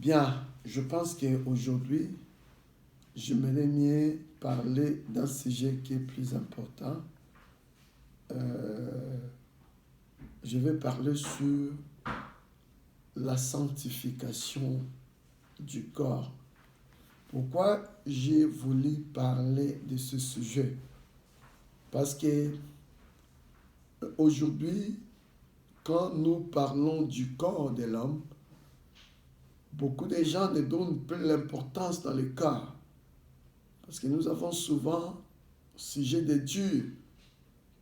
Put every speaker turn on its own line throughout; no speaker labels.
Bien, je pense qu'aujourd'hui, j'aimerais mieux parler d'un sujet qui est plus important. Euh, je vais parler sur la sanctification du corps. Pourquoi j'ai voulu parler de ce sujet? Parce que aujourd'hui, quand nous parlons du corps de l'homme, beaucoup de gens ne donnent plus l'importance dans le corps. Parce que nous avons souvent sujet de dire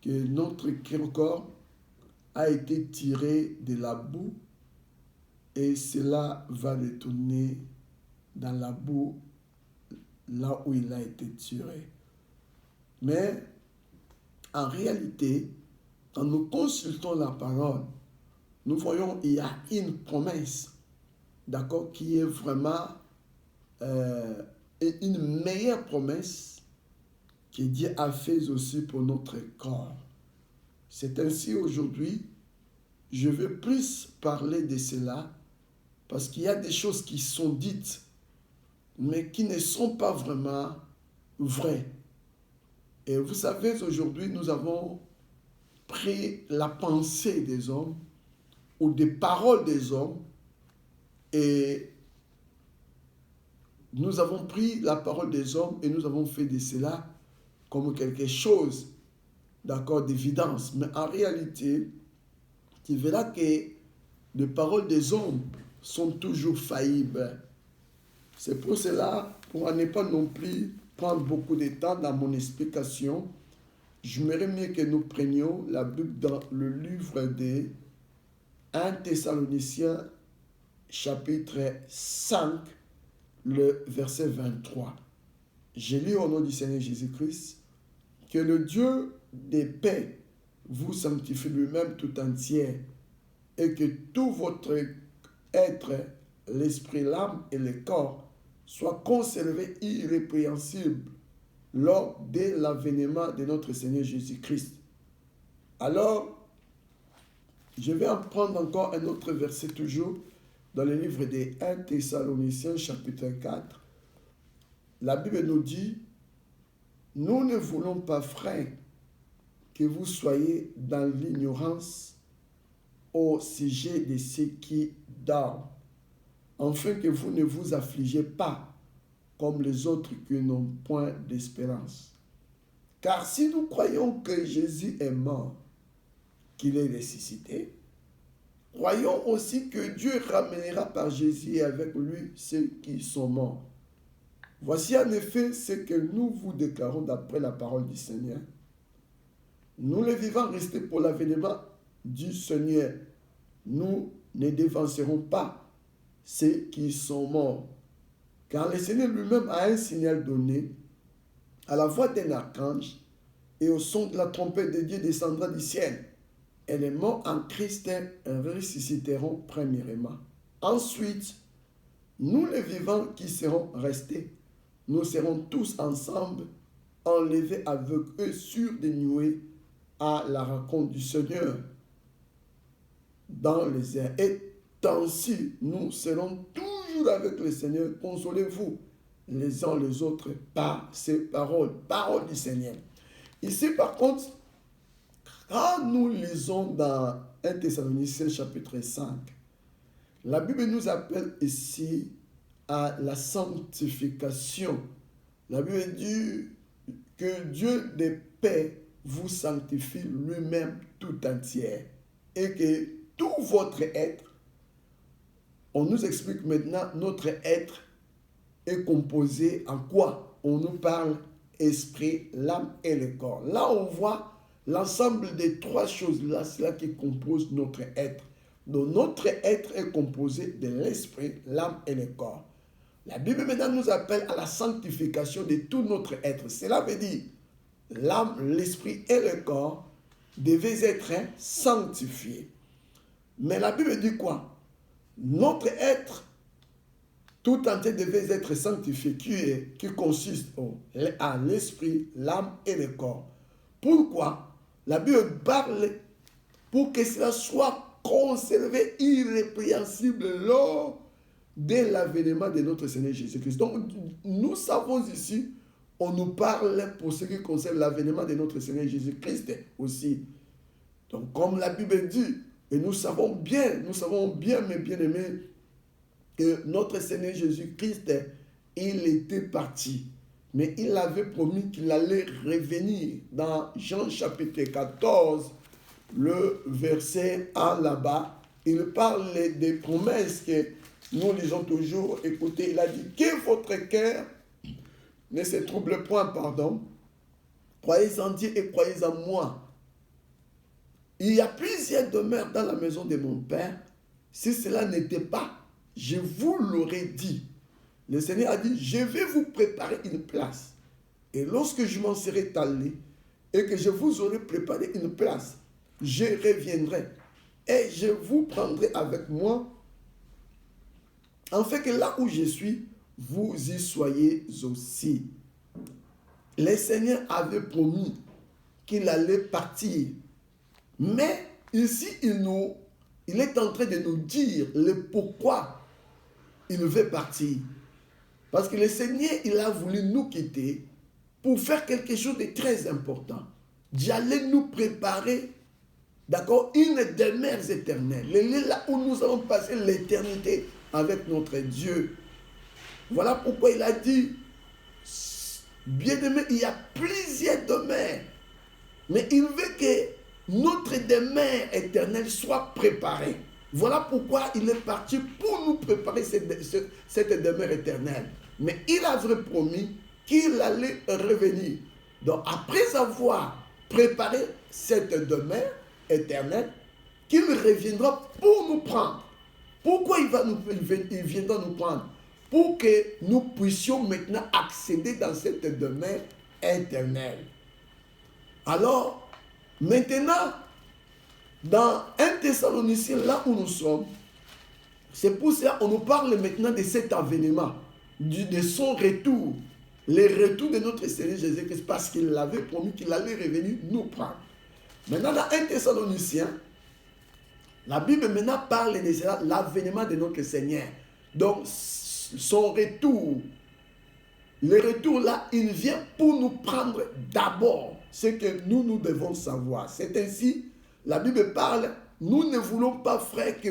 que notre corps a été tiré de la boue et cela va retourner dans la boue là où il a été tiré. Mais en réalité, quand nous consultons la parole, nous voyons qu'il y a une promesse, d'accord, qui est vraiment une meilleure promesse que Dieu a fait aussi pour notre corps. C'est ainsi aujourd'hui, je veux plus parler de cela parce qu'il y a des choses qui sont dites, mais qui ne sont pas vraiment vraies. Et vous savez, aujourd'hui, nous avons pris la pensée des hommes ou des paroles des hommes et nous avons pris la parole des hommes et nous avons fait de cela comme quelque chose, d'accord, d'évidence. Mais en réalité, tu verras que les paroles des hommes sont toujours faillibles. C'est pour cela, pour ne pas non plus prendre beaucoup de temps dans mon explication, j'aimerais mieux que nous prenions la Bible dans le livre de 1 Thessaloniciens, chapitre 5, le verset 23. Je lis au nom du Seigneur Jésus-Christ, que le Dieu de paix vous sanctifie lui-même tout entier et que tout votre être, l'esprit, l'âme et le corps soient conservés irrépréhensibles lors de l'avènement de notre Seigneur Jésus-Christ. Alors, je vais en prendre encore un autre verset toujours dans le livre des 1 Thessaloniciens chapitre 4. La Bible nous dit: nous ne voulons pas, frères, que vous soyez dans l'ignorance au sujet de ceux qui dorment, afin que vous ne vous affligez pas comme les autres qui n'ont point d'espérance. Car si nous croyons que Jésus est mort, qu'il est ressuscité, croyons aussi que Dieu ramènera par Jésus et avec lui ceux qui sont morts. Voici en effet ce que nous vous déclarons d'après la parole du Seigneur. Nous les vivants restés pour l'avènement du Seigneur, nous ne dévancerons pas ceux qui sont morts. Car le Seigneur lui-même a un signal donné, à la voix d'un archange et au son de la trompette de Dieu descendra du ciel. Et les morts en Christ ressusciteront premièrement. Ensuite, nous les vivants qui serons restés, nous serons tous ensemble enlevés avec eux sur des nuées à la rencontre du Seigneur dans les airs. Et ainsi, nous serons toujours avec le Seigneur. Consolez-vous les uns les autres par ces paroles, paroles du Seigneur. Ici, par contre, quand nous lisons dans 1 Thessaloniciens chapitre 5, la Bible nous appelle ici à la sanctification. La Bible dit que Dieu de paix vous sanctifie lui-même tout entier et que tout votre être, on nous explique maintenant notre être est composé en quoi? On nous parle esprit, l'âme et le corps. Là, on voit l'ensemble des trois choses-là, c'est là qui compose notre être. Donc, notre être est composé de l'esprit, l'âme et le corps. La Bible maintenant nous appelle à la sanctification de tout notre être. Cela veut dire l'âme, l'esprit et le corps devaient être sanctifiés. Mais la Bible dit quoi? Notre être tout entier devait être sanctifié, qui consiste à l'esprit, l'âme et le corps. Pourquoi? La Bible parle pour que cela soit conservé irrépréhensible lors dès l'avènement de notre Seigneur Jésus-Christ. Donc, nous savons ici, on nous parle pour ce qui concerne l'avènement de notre Seigneur Jésus-Christ aussi. Donc, comme la Bible dit, et nous savons bien, mes bien-aimés, que notre Seigneur Jésus-Christ, il était parti. Mais il avait promis qu'il allait revenir. Dans Jean chapitre 14, le verset 1 là-bas, il parle des promesses que nous lisons toujours. Écoutez, il a dit que votre cœur ne se trouble point, pardon. Croyez en Dieu et croyez en moi. Il y a plusieurs demeures dans la maison de mon Père. Si cela n'était pas, je vous l'aurais dit. Le Seigneur a dit, je vais vous préparer une place. Et lorsque je m'en serai allé et que je vous aurai préparé une place, je reviendrai et je vous prendrai avec moi, en fait que là où je suis, vous y soyez aussi. Le Seigneur avait promis qu'il allait partir. Mais ici, il est en train de nous dire le pourquoi il veut partir. Parce que le Seigneur, il a voulu nous quitter pour faire quelque chose de très important. D'y aller nous préparer, d'accord, une demeure éternelle. Là où nous allons passer l'éternité avec notre Dieu. Voilà pourquoi il a dit, bien-aimé, il y a plusieurs demeures. Mais il veut que notre demeure éternelle soit préparée. Voilà pourquoi il est parti pour nous préparer cette demeure éternelle. Mais il avait promis qu'il allait revenir. Donc après avoir préparé cette demeure éternelle, qu'il reviendra pour nous prendre. Pourquoi il viendra nous prendre? Pour que nous puissions maintenant accéder dans cette demeure éternelle. Alors, maintenant, dans 1 Thessaloniciens, là où nous sommes, c'est pour ça qu'on nous parle maintenant de cet avènement, de son retour, le retour de notre Seigneur Jésus-Christ, parce qu'il avait promis qu'il allait revenir nous prendre. Maintenant, dans 1 Thessaloniciens, la Bible maintenant parle de l'avènement de notre Seigneur. Donc, son retour, le retour là, il vient pour nous prendre d'abord ce que nous devons savoir. C'est ainsi, la Bible parle, nous ne voulons pas, frères, que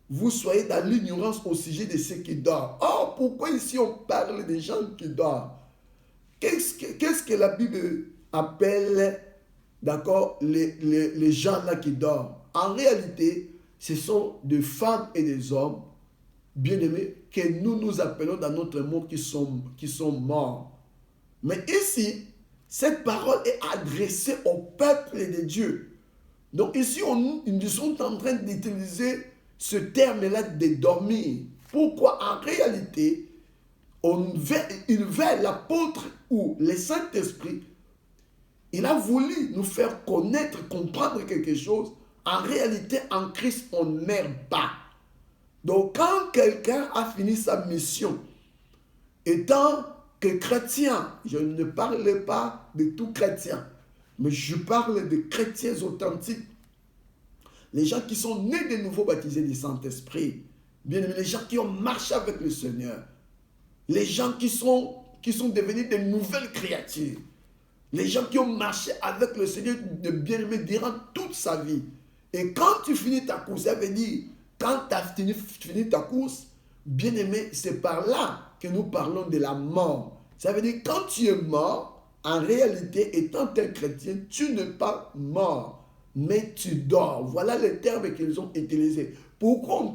vous soyez dans l'ignorance au sujet de ceux qui dorment. Oh, pourquoi ici on parle des gens qui dorment? Qu'est-ce que la Bible appelle, d'accord, les gens là qui dorment? En réalité, ce sont des femmes et des hommes, bien-aimés, que nous appelons dans notre monde qui sont morts. Mais ici, cette parole est adressée au peuple de Dieu. Donc ici, ils sont en train d'utiliser ce terme-là de dormir. Pourquoi? En réalité, il veut l'apôtre ou le Saint-Esprit, il a voulu nous faire connaître, comprendre quelque chose. En réalité, en Christ, on ne meurt pas. Donc, quand quelqu'un a fini sa mission, étant que chrétien, je ne parle pas de tout chrétien, mais je parle de chrétiens authentiques, les gens qui sont nés de nouveau baptisés du Saint-Esprit, bien aimés, les gens qui ont marché avec le Seigneur, les gens qui sont devenus de nouvelles créatures, les gens qui ont marché avec le Seigneur de bien-aimé durant toute sa vie. Et quand tu finis ta course, ça veut dire, quand tu as fini ta course, bien-aimé, c'est par là que nous parlons de la mort. Ça veut dire, quand tu es mort, en réalité, étant un chrétien, tu n'es pas mort, mais tu dors. Voilà le terme qu'ils ont utilisé. Pourquoi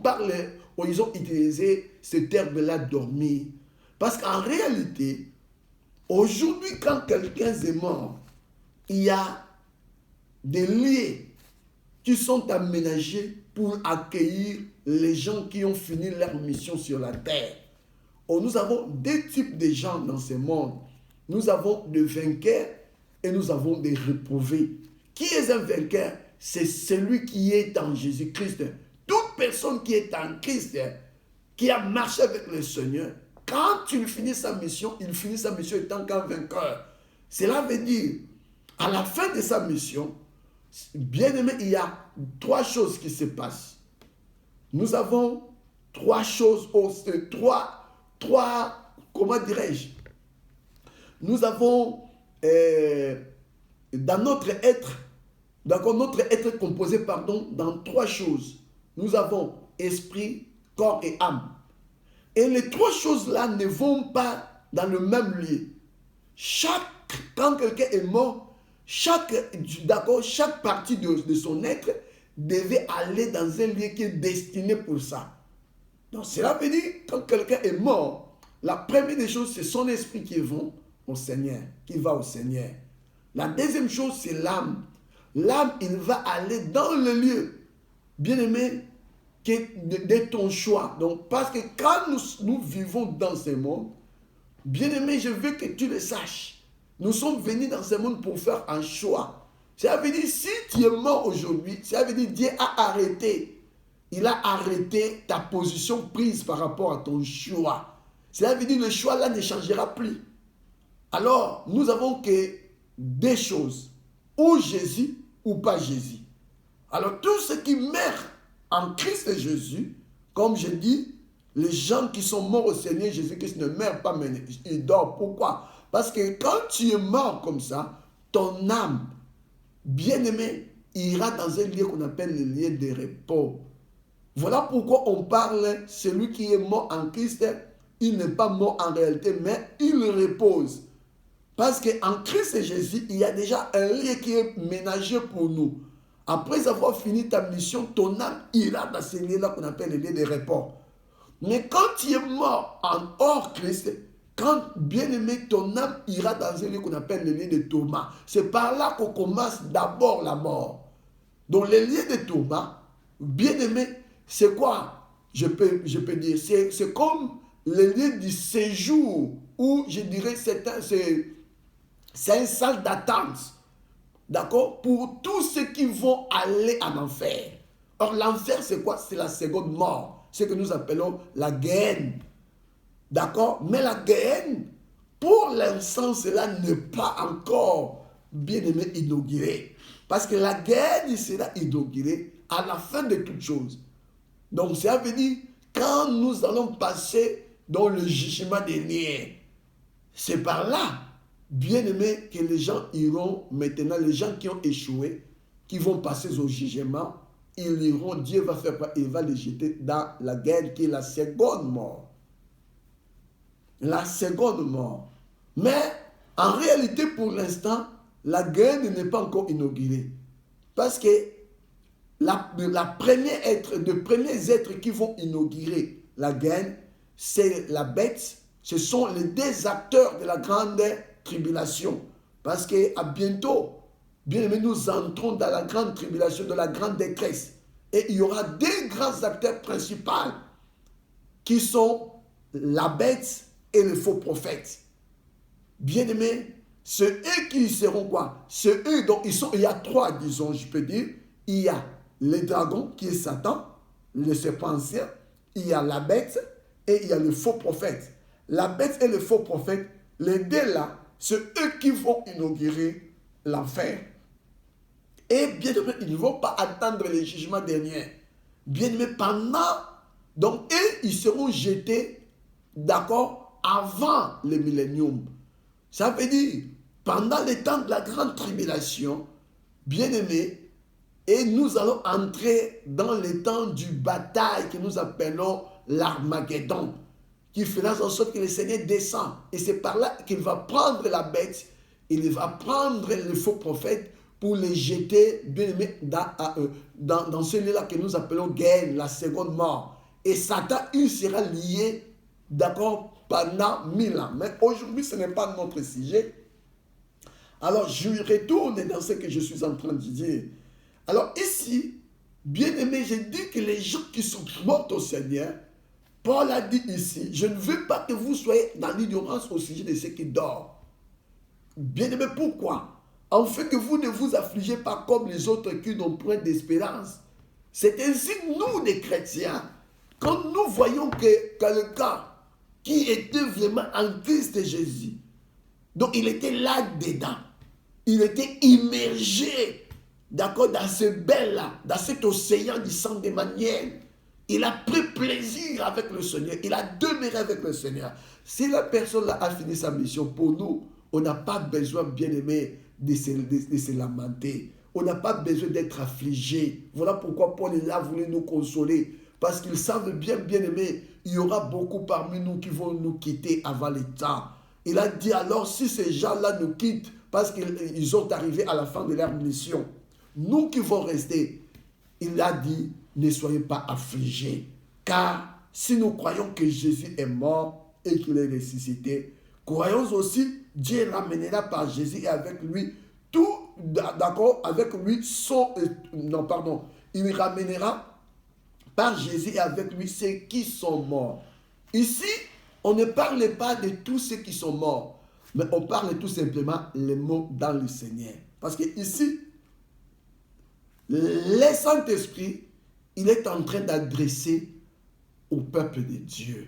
ils ont utilisé ce terme-là, dormir? Parce qu'en réalité, aujourd'hui, quand quelqu'un est mort, il y a des lieux qui sont aménagés pour accueillir les gens qui ont fini leur mission sur la terre. Oh, nous avons deux types de gens dans ce monde. Nous avons des vainqueurs et nous avons des réprouvés. Qui est un vainqueur? C'est celui qui est en Jésus-Christ. Toute personne qui est en Christ, qui a marché avec le Seigneur, quand il finit sa mission étant qu'un vainqueur. Cela veut dire, à la fin de sa mission, bien aimé, il y a trois choses qui se passent. Nous avons trois choses, comment dirais-je? Nous avons dans notre être, d'accord, notre être est composé, dans trois choses. Nous avons esprit, corps et âme. Et les trois choses-là ne vont pas dans le même lieu. Quand quelqu'un est mort, chaque partie de son être devait aller dans un lieu qui est destiné pour ça. Donc cela veut dire, quand quelqu'un est mort, la première des choses, c'est son esprit qui va au Seigneur, La deuxième chose, c'est l'âme. L'âme, il va aller dans le lieu, bien-aimé, de ton choix. Donc, parce que quand nous vivons dans ce monde, bien-aimé, je veux que tu le saches. Nous sommes venus dans ce monde pour faire un choix. Ça veut dire, si tu es mort aujourd'hui, ça veut dire Dieu a arrêté. Il a arrêté ta position prise par rapport à ton choix. Ça veut dire que le choix là ne changera plus. Alors, nous avons que deux choses. Ou Jésus, ou pas Jésus. Alors, tous ceux qui meurent en Christ Jésus, comme je dis, les gens qui sont morts au Seigneur Jésus-Christ ne meurent pas, mais ils dorment. Pourquoi? Parce que quand tu es mort comme ça, ton âme, bien-aimé, ira dans un lieu qu'on appelle le lieu de repos. Voilà pourquoi on parle, celui qui est mort en Christ, il n'est pas mort en réalité, mais il repose. Parce qu'en Christ Jésus, il y a déjà un lieu qui est ménagé pour nous. Après avoir fini ta mission, ton âme ira dans ce lieu-là qu'on appelle le lieu de repos. Mais quand tu es mort en hors Christ, quand bien-aimé, ton âme ira dans un lieu qu'on appelle le lieu de Thomas. C'est par là qu'on commence d'abord la mort. Donc le lieu de Thomas, bien-aimé, c'est quoi? Je peux dire, c'est comme le lieu du séjour, où je dirais c'est une salle d'attente. D'accord? Pour tous ceux qui vont aller en enfer. Or, l'enfer, c'est quoi? C'est la seconde mort. Ce que nous appelons la Guéhenne. D'accord? Mais la Guéhenne, pour l'instant, cela n'est pas encore, bien aimé, inauguré. Parce que la Guéhenne sera inaugurée à la fin de toutes choses. Donc, ça veut dire, quand nous allons passer dans le jugement dernier, c'est par là, bien aimé, que les gens iront maintenant, les gens qui ont échoué, qui vont passer au jugement, ils iront, Dieu va faire quoi? Il va les jeter dans la guerre qui est la seconde mort. La seconde mort. Mais, en réalité, pour l'instant, la guerre n'est pas encore inaugurée. Parce que les premiers êtres qui vont inaugurer la guerre, c'est la bête. Ce sont les deux acteurs de la grande tribulation. Parce qu'à bientôt, bien aimé, nous entrons dans la grande tribulation, de la grande détresse. Et il y aura deux grands acteurs principaux qui sont la bête et le faux prophète. Bien aimé, c'est eux qui seront quoi? C'est eux, donc il y a trois, disons, je peux dire. Il y a le dragon qui est Satan, le serpent ancien. Il y a la bête et il y a le faux prophète. La bête et le faux prophète, les deux là, c'est eux qui vont inaugurer l'enfer. Et bien aimé, ils ne vont pas attendre le jugement dernier. Bien aimé, donc eux, ils seront jetés, d'accord, avant le millénium. Ça veut dire, pendant le temps de la grande tribulation, bien aimé, et nous allons entrer dans le temps du bataille que nous appelons l'Armageddon, qui fera en sorte que le Seigneur descend. Et c'est par là qu'il va prendre la bête, il va prendre le faux prophète pour les jeter, bien aimé, dans celui-là que nous appelons guerre, la seconde mort. Et Satan, il sera lié, d'accord, pendant 1000 ans. Mais aujourd'hui, ce n'est pas notre sujet. Alors, je retourne dans ce que je suis en train de dire. Alors ici, bien aimé, je dis que les gens qui sont morts au Seigneur, Paul a dit ici, je ne veux pas que vous soyez dans l'ignorance au sujet de ceux qui dorment. Bien aimé, pourquoi? En fait que vous ne vous affligez pas comme les autres qui n'ont point d'espérance. C'est ainsi, nous les chrétiens, quand nous voyons que quelqu'un qui était vraiment en Christ Jésus, donc il était là-dedans, il était immergé, d'accord, dans ce bain-là, dans cet océan du sang d'Emmanuel, Il a pris plaisir avec le Seigneur. Il a demeuré avec le Seigneur. Si la personne là a fini sa mission, pour nous, on n'a pas besoin, bien aimé, de se lamenter. On n'a pas besoin d'être affligé. Voilà pourquoi Paul est là, voulait nous consoler. Parce qu'ils savent bien, bien aimé, il y aura beaucoup parmi nous qui vont nous quitter avant le temps. Il a dit alors, si ces gens-là nous quittent, parce qu'ils sont arrivés à la fin de leur mission, nous qui vont rester, il a dit, ne soyez pas affligés. Car si nous croyons que Jésus est mort et qu'il est ressuscité, croyons aussi, Dieu ramènera par Jésus et avec lui tout, d'accord, avec lui il ramènera par Jésus et avec lui ceux qui sont morts. Ici, on ne parle pas de tous ceux qui sont morts, mais on parle tout simplement les mots dans le Seigneur. Parce que ici, le Saint-Esprit, il est en train d'adresser au peuple de Dieu.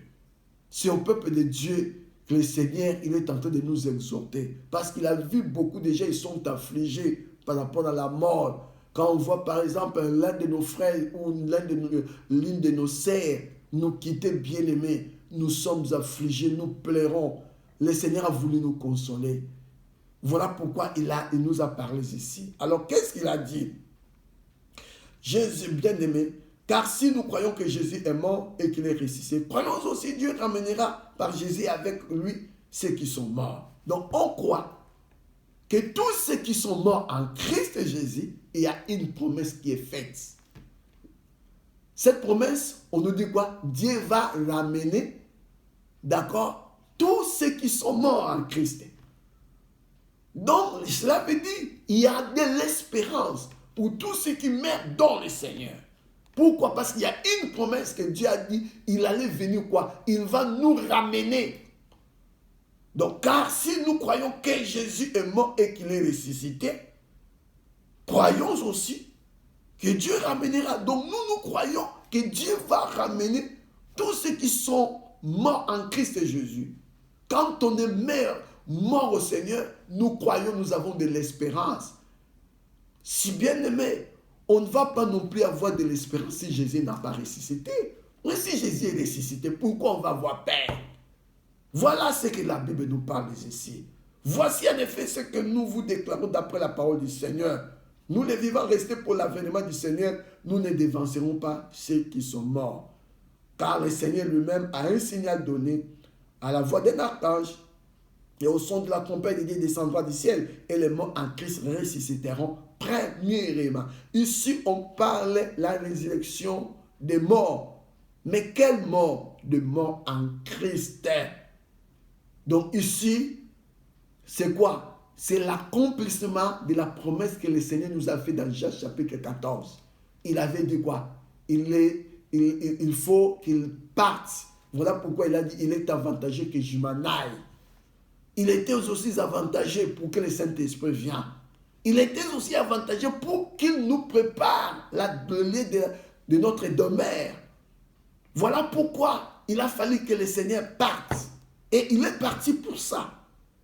C'est au peuple de Dieu que le Seigneur, il est en train de nous exhorter. Parce qu'il a vu beaucoup de gens, ils sont affligés par rapport à la mort. Quand on voit par exemple l'un de nos frères ou l'une de nos sœurs nous quitter bien-aimés, nous sommes affligés, nous pleurons. Le Seigneur a voulu nous consoler. Voilà pourquoi il nous a parlé ici. Alors qu'est-ce qu'il a dit? Jésus bien-aimé, car si nous croyons que Jésus est mort et qu'il est ressuscité, croyons aussi Dieu ramènera par Jésus avec lui ceux qui sont morts. Donc on croit que tous ceux qui sont morts en Christ Jésus, il y a une promesse qui est faite. Cette promesse, on nous dit quoi? Dieu va ramener, d'accord, tous ceux qui sont morts en Christ. Donc cela veut dire il y a de l'espérance pour tous ceux qui meurent dans le Seigneur. Pourquoi? Parce qu'il y a une promesse que Dieu a dit, il allait venir quoi? Il va nous ramener. Donc, car si nous croyons que Jésus est mort et qu'il est ressuscité, croyons aussi que Dieu ramènera. Donc, nous croyons que Dieu va ramener tous ceux qui sont morts en Christ Jésus. Quand on est mort au Seigneur, nous croyons, nous avons de l'espérance. Si bien aimé, on ne va pas non plus avoir de l'espérance si Jésus n'a pas ressuscité. Mais si Jésus est ressuscité, pourquoi on va avoir peur? Voilà ce que la Bible nous parle ici. Voici en effet ce que nous vous déclarons d'après la parole du Seigneur. Nous les vivants restés pour l'avènement du Seigneur, nous ne devancerons pas ceux qui sont morts. Car le Seigneur lui-même a un signal donné à la voix d'un archange et au son de la trompette, il descendra du ciel et les morts en Christ ressusciteront premièrement. Ici, on parle de la résurrection des morts. Mais quelle mort? De mort en Christ. Donc ici, c'est quoi? C'est l'accomplissement de la promesse que le Seigneur nous a fait dans Jean chapitre 14. Il avait dit quoi? Il faut qu'il parte. Voilà pourquoi il a dit, il est avantageux que je m'en aille. Il était aussi avantageux pour que le Saint-Esprit vienne. Il était aussi avantageux pour qu'il nous prépare la donnée de notre demeure. Voilà pourquoi il a fallu que le Seigneur parte. Et il est parti pour ça.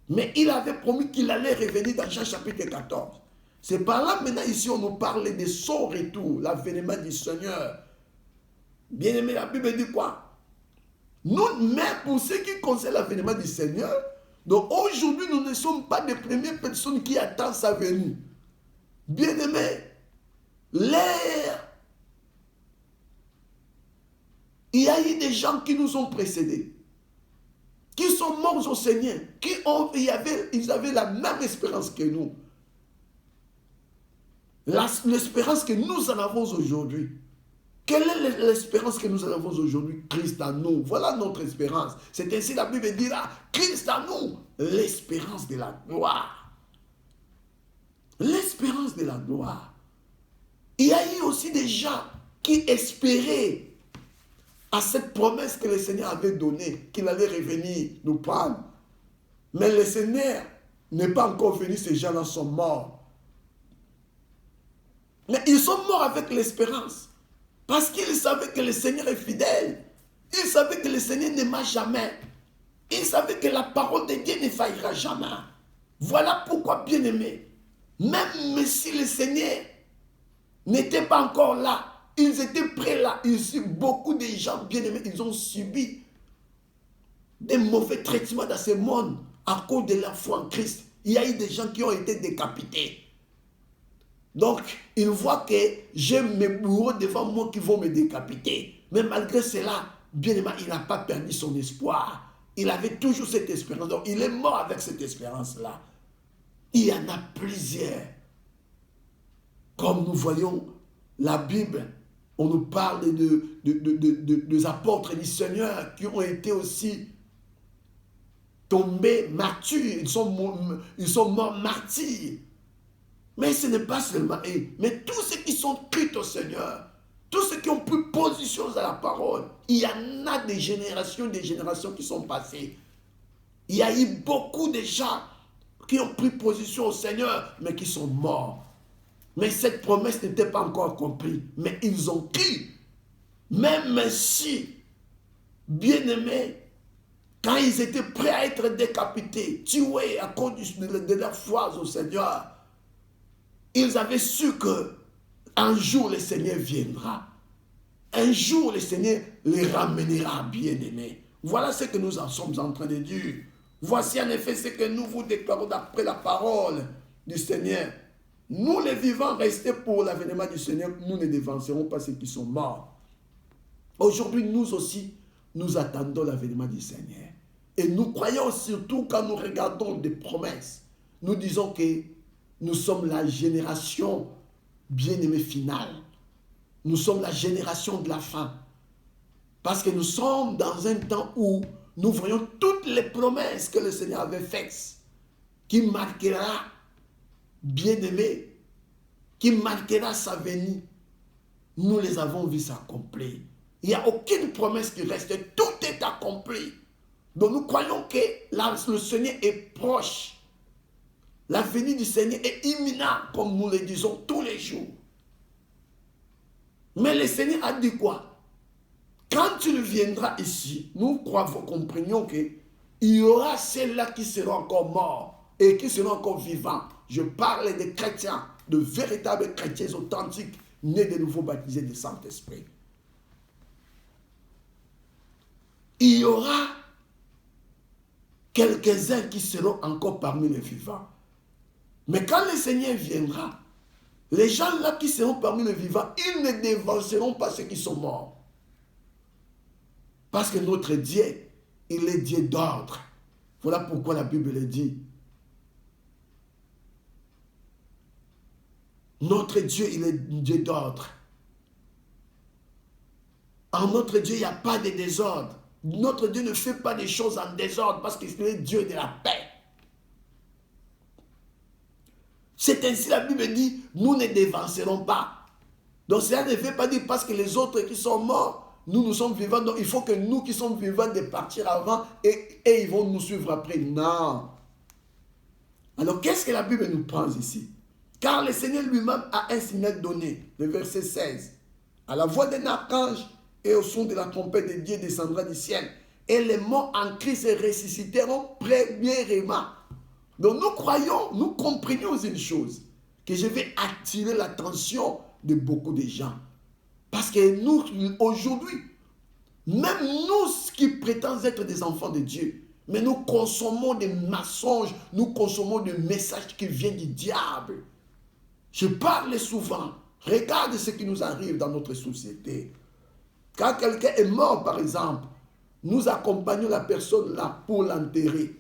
Mais il avait promis qu'il allait revenir dans Jean chapitre 14. C'est par là maintenant ici on nous parle de son retour, l'avènement du Seigneur. Bien aimé, la Bible dit quoi? Nous, même pour ce qui concerne l'avènement du Seigneur, donc aujourd'hui nous ne sommes pas les premières personnes qui attendent sa venue. Bien aimé, il y a eu des gens qui nous ont précédés, qui sont morts au Seigneur, ils avaient la même espérance que nous. L'espérance que nous en avons aujourd'hui. Quelle est l'espérance que nous en avons aujourd'hui? Christ en nous. Voilà notre espérance. C'est ainsi la Bible dit là, Christ en nous, l'espérance de la gloire. L'espérance de la gloire. Il y a eu aussi des gens qui espéraient à cette promesse que le Seigneur avait donnée, qu'il allait revenir nous prendre. Mais le Seigneur n'est pas encore venu, ces gens-là sont morts. Mais ils sont morts avec l'espérance. Parce qu'ils savaient que le Seigneur est fidèle. Ils savaient que le Seigneur n'aima jamais. Ils savaient que la parole de Dieu ne faillira jamais. Voilà pourquoi, bien-aimés, même si le Seigneur n'était pas encore là, ils étaient prêts là. Ici, beaucoup de gens bien-aimés, ils ont subi des mauvais traitements dans ce monde à cause de la foi en Christ. Il y a eu des gens qui ont été décapités. Donc, ils voient que j'ai mes bourreaux devant moi qui vont me décapiter. Mais malgré cela, bien-aimé, il n'a pas perdu son espoir. Il avait toujours cette espérance. Donc, il est mort avec cette espérance-là. Il y en a plusieurs. Comme nous voyons la Bible, on nous parle des apôtres du Seigneur qui ont été aussi tombés martyrs. Ils sont morts martyrs. Mais ce n'est pas seulement eux, mais tous ceux qui sont cris au Seigneur, tous ceux qui ont pris position à la parole, il y en a des générations qui sont passées. Il y a eu beaucoup de gens qui ont pris position au Seigneur, mais qui sont morts. Mais cette promesse n'était pas encore accomplie. Mais ils ont cru. Même si, bien-aimés, quand ils étaient prêts à être décapités, tués à cause de la foi au Seigneur, ils avaient su qu'un jour le Seigneur viendra. Un jour le Seigneur les ramènera, bien-aimés. Voilà ce que nous en sommes en train de dire. Voici en effet ce que nous vous déclarons d'après la parole du Seigneur. Nous les vivants restés pour l'avènement du Seigneur, nous ne dévancerons pas ceux qui sont morts. Aujourd'hui, nous aussi, nous attendons l'avènement du Seigneur. Et nous croyons surtout quand nous regardons des promesses. Nous disons que nous sommes la génération bien-aimée finale. Nous sommes la génération de la fin. Parce que nous sommes dans un temps où nous voyons toutes les promesses que le Seigneur avait faites, qui marquera, bien-aimé, qui marquera sa venue. Nous les avons vues s'accomplir. Il n'y a aucune promesse qui reste. Tout est accompli. Donc nous croyons que le Seigneur est proche. La venue du Seigneur est imminente, comme nous le disons tous les jours. Mais le Seigneur a dit quoi? Quand tu viendras ici, nous comprenions qu'il y aura ceux-là qui seront encore morts et qui seront encore vivants. Je parle des chrétiens, de véritables chrétiens authentiques, nés de nouveau baptisés du Saint-Esprit. Il y aura quelques-uns qui seront encore parmi les vivants. Mais quand le Seigneur viendra, les gens-là qui seront parmi les vivants, ils ne dévanceront pas ceux qui sont morts. Parce que notre Dieu, il est Dieu d'ordre. Voilà pourquoi la Bible le dit. Notre Dieu, il est Dieu d'ordre. En notre Dieu, il n'y a pas de désordre. Notre Dieu ne fait pas des choses en désordre parce qu'il est Dieu de la paix. C'est ainsi la Bible dit, nous ne dévancerons pas. Donc cela ne veut pas dire parce que les autres qui sont morts, nous sommes vivants. Donc il faut que nous qui sommes vivants de partir avant et ils vont nous suivre après. Non. Alors qu'est-ce que la Bible nous prend ici? Car le Seigneur lui-même a un signal donné, le verset 16. À la voix d'un archange et au son de la trompette de Dieu descendra du ciel. Et les morts en Christ se ressusciteront premièrement. Donc nous croyons, nous comprenons une chose, que je vais attirer l'attention de beaucoup de gens. Parce que nous, aujourd'hui, même nous qui prétendons être des enfants de Dieu, mais nous consommons des mensonges, nous consommons des messages qui viennent du diable. Je parle souvent, regarde ce qui nous arrive dans notre société. Quand quelqu'un est mort, par exemple, nous accompagnons la personne là pour l'enterrer.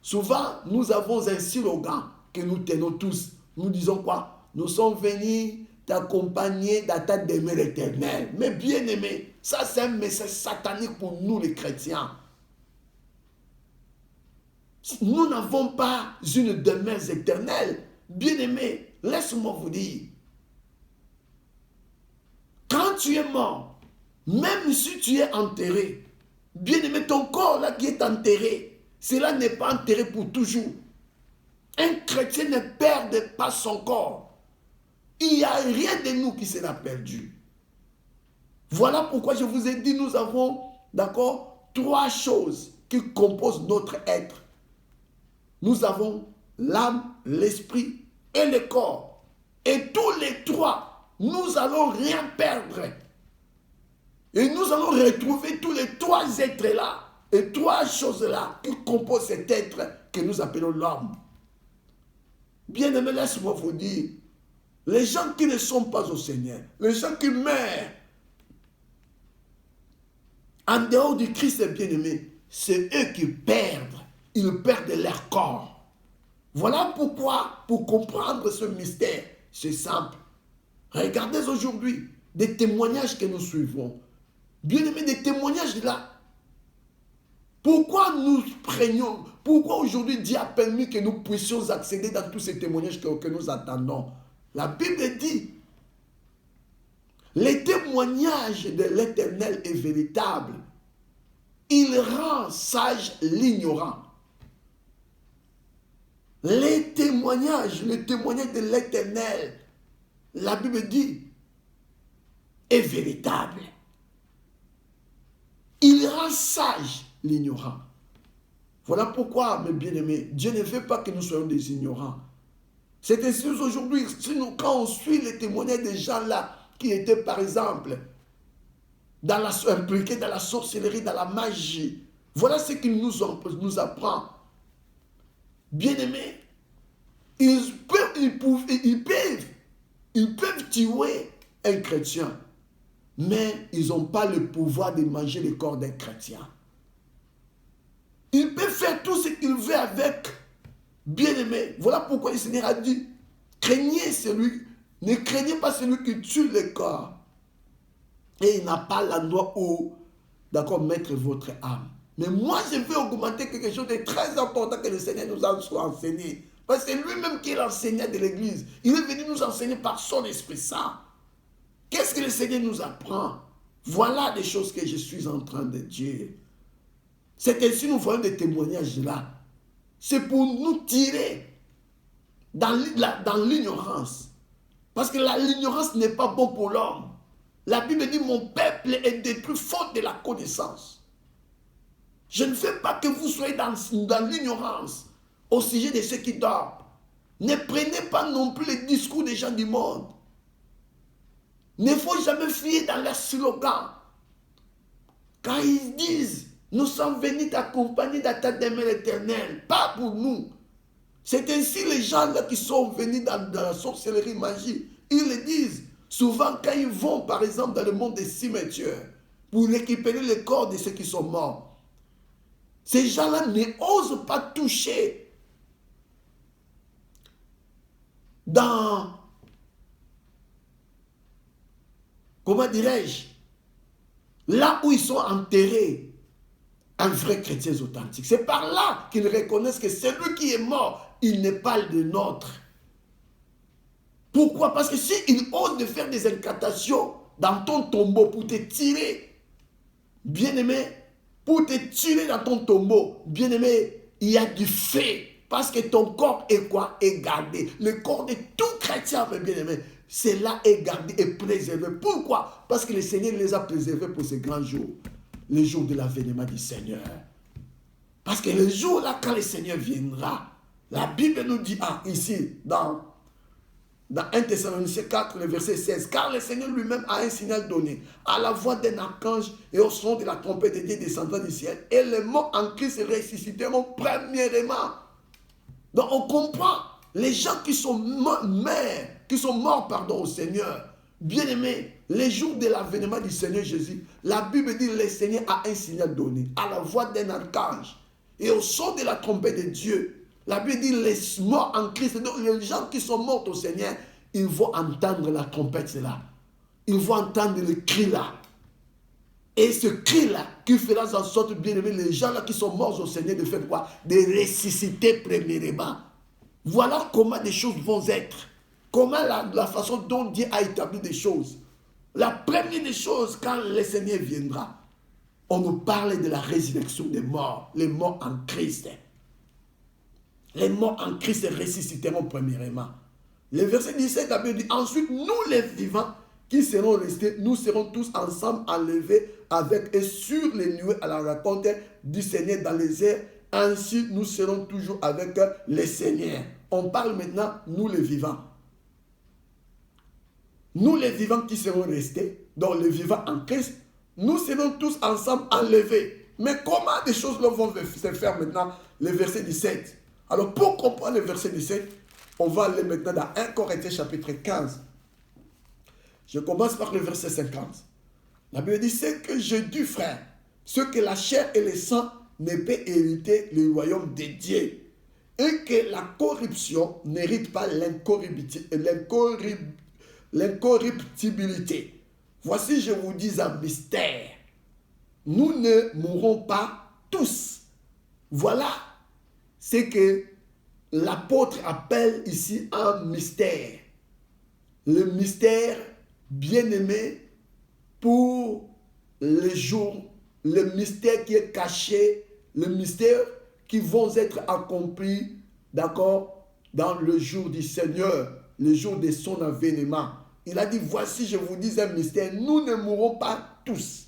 Souvent, nous avons un slogan que nous tenons tous. Nous disons quoi? Nous sommes venus t'accompagner dans ta demeure éternelle. Mais bien aimé, ça c'est un message satanique pour nous les chrétiens. Nous n'avons pas une demeure éternelle. Bien aimé, laisse-moi vous dire. Quand tu es mort, même si tu es enterré, bien aimé, ton corps là qui est enterré, cela n'est pas enterré pour toujours. Un chrétien ne perd pas son corps. Il n'y a rien de nous qui sera perdu. Voilà pourquoi je vous ai dit, nous avons, d'accord, 3 choses qui composent notre être. Nous avons l'âme, l'esprit et le corps. Et tous les 3, nous n'allons rien perdre. Et nous allons retrouver tous les trois êtres-là, et trois choses-là qui composent cet être que nous appelons l'homme. Bien-aimés, laisse-moi vous dire, les gens qui ne sont pas au Seigneur, les gens qui meurent en dehors du Christ bien-aimé, c'est eux qui perdent. Ils perdent leur corps. Voilà pourquoi, pour comprendre ce mystère, c'est simple. Regardez aujourd'hui des témoignages que nous suivons. Bien-aimés, des témoignages là. Pourquoi nous prenions, pourquoi aujourd'hui Dieu a permis que nous puissions accéder dans tous ces témoignages que nous attendons? La Bible dit, les témoignages de l'Éternel est véritable. Il rend sage l'ignorant. Les témoignages de l'Éternel, la Bible dit, est véritable. Il rend sage l'ignorant. Voilà pourquoi, mes bien-aimés, Dieu ne veut pas que nous soyons des ignorants. C'est ainsi aujourd'hui, quand on suit les témoignages des gens là, qui étaient par exemple impliqués dans la sorcellerie, dans la magie, voilà ce qu'il nous apprend. Bien-aimés, ils peuvent tuer un chrétien, mais ils n'ont pas le pouvoir de manger le corps d'un chrétien. Ils peuvent faire tout ce qu'ils veulent avec. Bien-aimés, voilà pourquoi le Seigneur a dit, ne craignez pas celui qui tue le corps. Et il n'a pas l'endroit où, d'accord, mettre votre âme. Mais moi, je veux augmenter quelque chose de très important que le Seigneur nous a enseigné. Parce que c'est lui-même qui est l'enseignant de l'Église. Il est venu nous enseigner par son Esprit Saint. Qu'est-ce que le Seigneur nous apprend? Voilà des choses que je suis en train de dire. C'est ainsi nous voyons des témoignages là. C'est pour nous tirer dans l'ignorance. Parce que l'ignorance n'est pas bon pour l'homme. La Bible dit, mon peuple est détruit faute de la connaissance. Je ne veux pas que vous soyez dans l'ignorance au sujet de ceux qui dorment. Ne prenez pas non plus les discours des gens du monde. Ne faut jamais fier dans leurs slogans. Quand ils disent, nous sommes venus t'accompagner dans ta demeure éternelle, pas pour nous. C'est ainsi les gens là qui sont venus dans la sorcellerie magie. Ils le disent. Souvent quand ils vont par exemple dans le monde des cimetières pour récupérer les corps de ceux qui sont morts. Ces gens-là n'osent pas toucher dans, comment dirais-je, là où ils sont enterrés, un vrai chrétien authentique. C'est par là qu'ils reconnaissent que celui qui est mort, il n'est pas le nôtre. Pourquoi? Parce que s'ils osent de faire des incantations dans ton tombeau pour te tirer, bien-aimé, pour te tirer dans ton tombeau, bien-aimé, il y a du feu. Parce que ton corps est quoi? Est gardé. Le corps de tout chrétien, bien-aimé, cela est gardé et préservé. Pourquoi? Parce que le Seigneur les a préservés pour ces grands jours. Le jour de l'avènement du Seigneur. Parce que le jour là, quand le Seigneur viendra, la Bible nous dit, ici, dans 1 Thessaloniciens 4, le verset 16, car le Seigneur lui-même a un signal donné, à la voix d'un archange et au son de la trompette de Dieu descendant du ciel, et les morts en Christ ressusciteront premièrement. Donc on comprend, les gens qui sont morts au Seigneur, bien-aimés, les jours de l'avènement du Seigneur Jésus, la Bible dit, le Seigneur a un signal donné, à la voix d'un archange et au son de la trompette de Dieu. La Bible dit, les morts en Christ, donc les gens qui sont morts au Seigneur, ils vont entendre la trompette là. Ils vont entendre le cri là. Et ce cri là, qui fera en sorte, bien aimé, les gens là qui sont morts au Seigneur, de faire quoi? De ressusciter premièrement. Voilà comment les choses vont être. Comment la façon dont Dieu a établi des choses. La première des choses, quand le Seigneur viendra, on nous parle de la résurrection des morts, les morts en Christ. Les morts en Christ ressusciteront premièrement. Le verset 17, la Bible dit, ensuite, nous les vivants qui seront restés, nous serons tous ensemble enlevés avec et sur les nuées à la rencontre du Seigneur dans les airs. Ainsi, nous serons toujours avec le Seigneur. On parle maintenant, nous les vivants. Nous les vivants qui serons restés, donc les vivants en Christ, nous serons tous ensemble enlevés. Mais comment des choses là vont se faire maintenant? Le verset 17. Alors pour comprendre le verset 17, on va aller maintenant dans 1 Corinthiens chapitre 15. Je commence par le verset 50. La Bible dit, c'est que je dis, frère, ce que la chair et le sang ne peut hériter le royaume de Dieu, et que la corruption n'hérite pas l'incorruptibilité. Voici, je vous dis un mystère. Nous ne mourrons pas tous. Voilà ce que l'apôtre appelle ici un mystère. Le mystère bien-aimé pour le jour, le mystère qui est caché, le mystère qui vont être accomplis, d'accord, dans le jour du Seigneur, le jour de son avènement. Il a dit, voici, je vous dis un mystère, nous ne mourrons pas tous.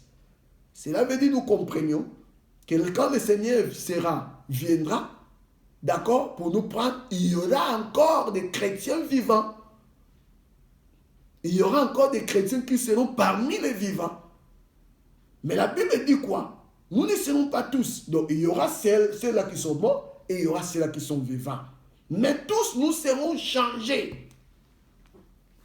Cela veut dire, nous comprenions que quand le Seigneur viendra, d'accord, pour nous prendre, il y aura encore des chrétiens vivants. Il y aura encore des chrétiens qui seront parmi les vivants. Mais la Bible dit quoi? Nous ne serons pas tous. Donc il y aura ceux-là qui sont morts et il y aura ceux-là qui sont vivants. Mais tous nous serons changés.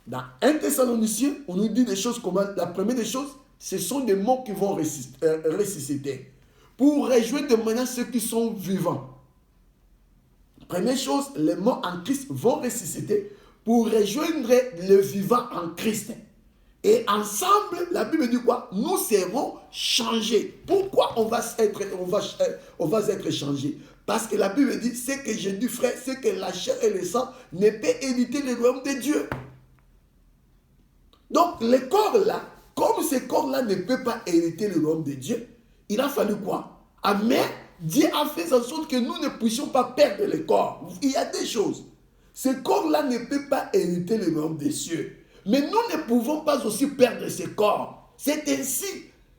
Dans 1 Thessaloniciens, on nous dit des choses comme la première des choses, ce sont des mots qui vont ressusciter. Pour réjouir de maintenant ceux qui sont vivants. Première chose, les morts en Christ vont ressusciter pour rejoindre le vivant en Christ. Et ensemble, la Bible dit quoi? Nous serons changés. Pourquoi on va être changés? Parce que la Bible dit, c'est que j'ai dit, frère, c'est que la chair et le sang ne peuvent éviter le royaume de Dieu. Donc, les corps-là, comme ces corps-là ne peuvent pas hériter le royaume de Dieu, il a fallu quoi? Amen. Dieu a fait en sorte que nous ne puissions pas perdre les corps. Il y a des choses. Ces corps-là ne peuvent pas hériter le royaume des cieux. Mais nous ne pouvons pas aussi perdre ces corps. C'est ainsi.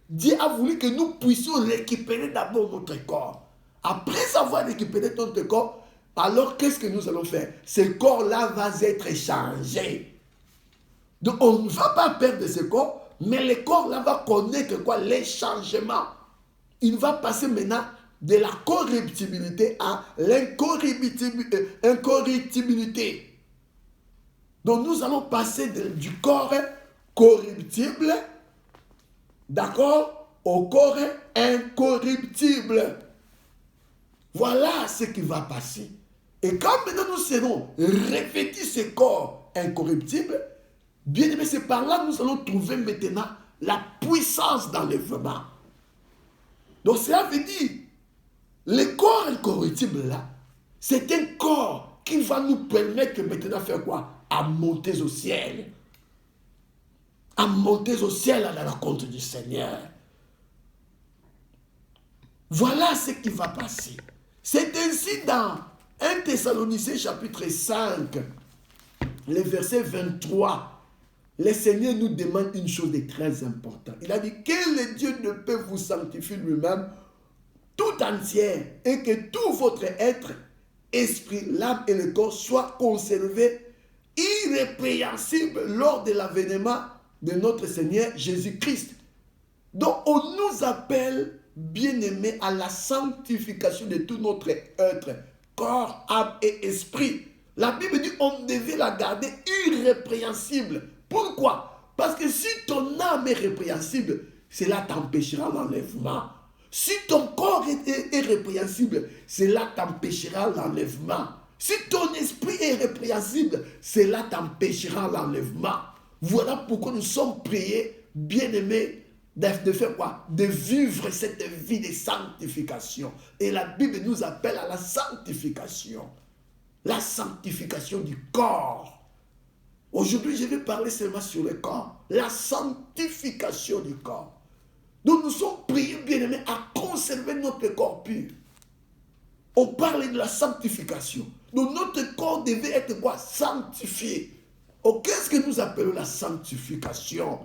Dieu a voulu que nous puissions récupérer d'abord notre corps. Après avoir récupéré notre corps, alors qu'est-ce que nous allons faire? Ce corps-là va être changé. Donc on ne va pas perdre ce corps, mais le corps-là va connaître quoi? Les changements. Il va passer maintenant de la corruptibilité à l'incorruptibilité. Donc nous allons passer du corps corruptible, d'accord, au corps incorruptible. Voilà ce qui va passer. Et quand maintenant nous serons revêtus ce corps incorruptible, bien aimé, c'est par là que nous allons trouver maintenant la puissance d'enlèvement. Donc cela veut dire, le corps incorruptible là, c'est un corps qui va nous permettre maintenant de faire quoi? À monter au ciel. À monter au ciel à la rencontre du Seigneur. Voilà ce qui va passer. C'est ainsi dans 1 Thessaloniciens chapitre 5, le verset 23. Le Seigneur nous demande une chose de très importante. Il a dit que le Dieu ne peut vous sanctifier lui-même tout entière et que tout votre être, esprit, l'âme et le corps soient conservés irrépréhensibles lors de l'avènement de notre Seigneur Jésus-Christ. Donc on nous appelle, bien-aimés, à la sanctification de tout notre être, corps, âme et esprit. La Bible dit qu'on devait la garder irrépréhensible. Pourquoi? Parce que si ton âme est répréhensible, cela t'empêchera l'enlèvement. Si ton corps est répréhensible, cela t'empêchera l'enlèvement. Si ton esprit est répréhensible, cela t'empêchera l'enlèvement. Voilà pourquoi nous sommes priés, bien-aimés, de faire quoi? De vivre cette vie de sanctification. Et la Bible nous appelle à la sanctification. La sanctification du corps. Aujourd'hui, je vais parler seulement sur le corps. La sanctification du corps. Donc nous sommes priés, bien-aimés, à conserver notre corps pur. On parle de la sanctification. Donc notre corps devait être quoi? Sanctifié. Oh, qu'est-ce que nous appelons la sanctification?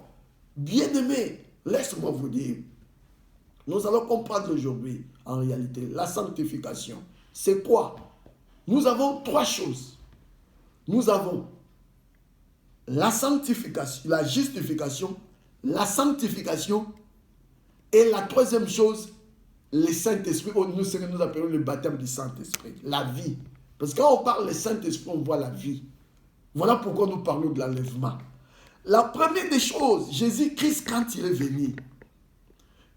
Bien-aimés, laisse-moi vous dire. Nous allons comprendre aujourd'hui, en réalité, la sanctification. C'est quoi? Nous avons trois choses. Nous avons la sanctification, la justification, la sanctification Et la troisième chose, le Saint-Esprit, nous, ce que nous appelons le baptême du Saint-Esprit, la vie. Parce que quand on parle du Saint-Esprit, on voit la vie. Voilà pourquoi nous parlons de l'enlèvement. La première des choses, Jésus-Christ, quand il est venu,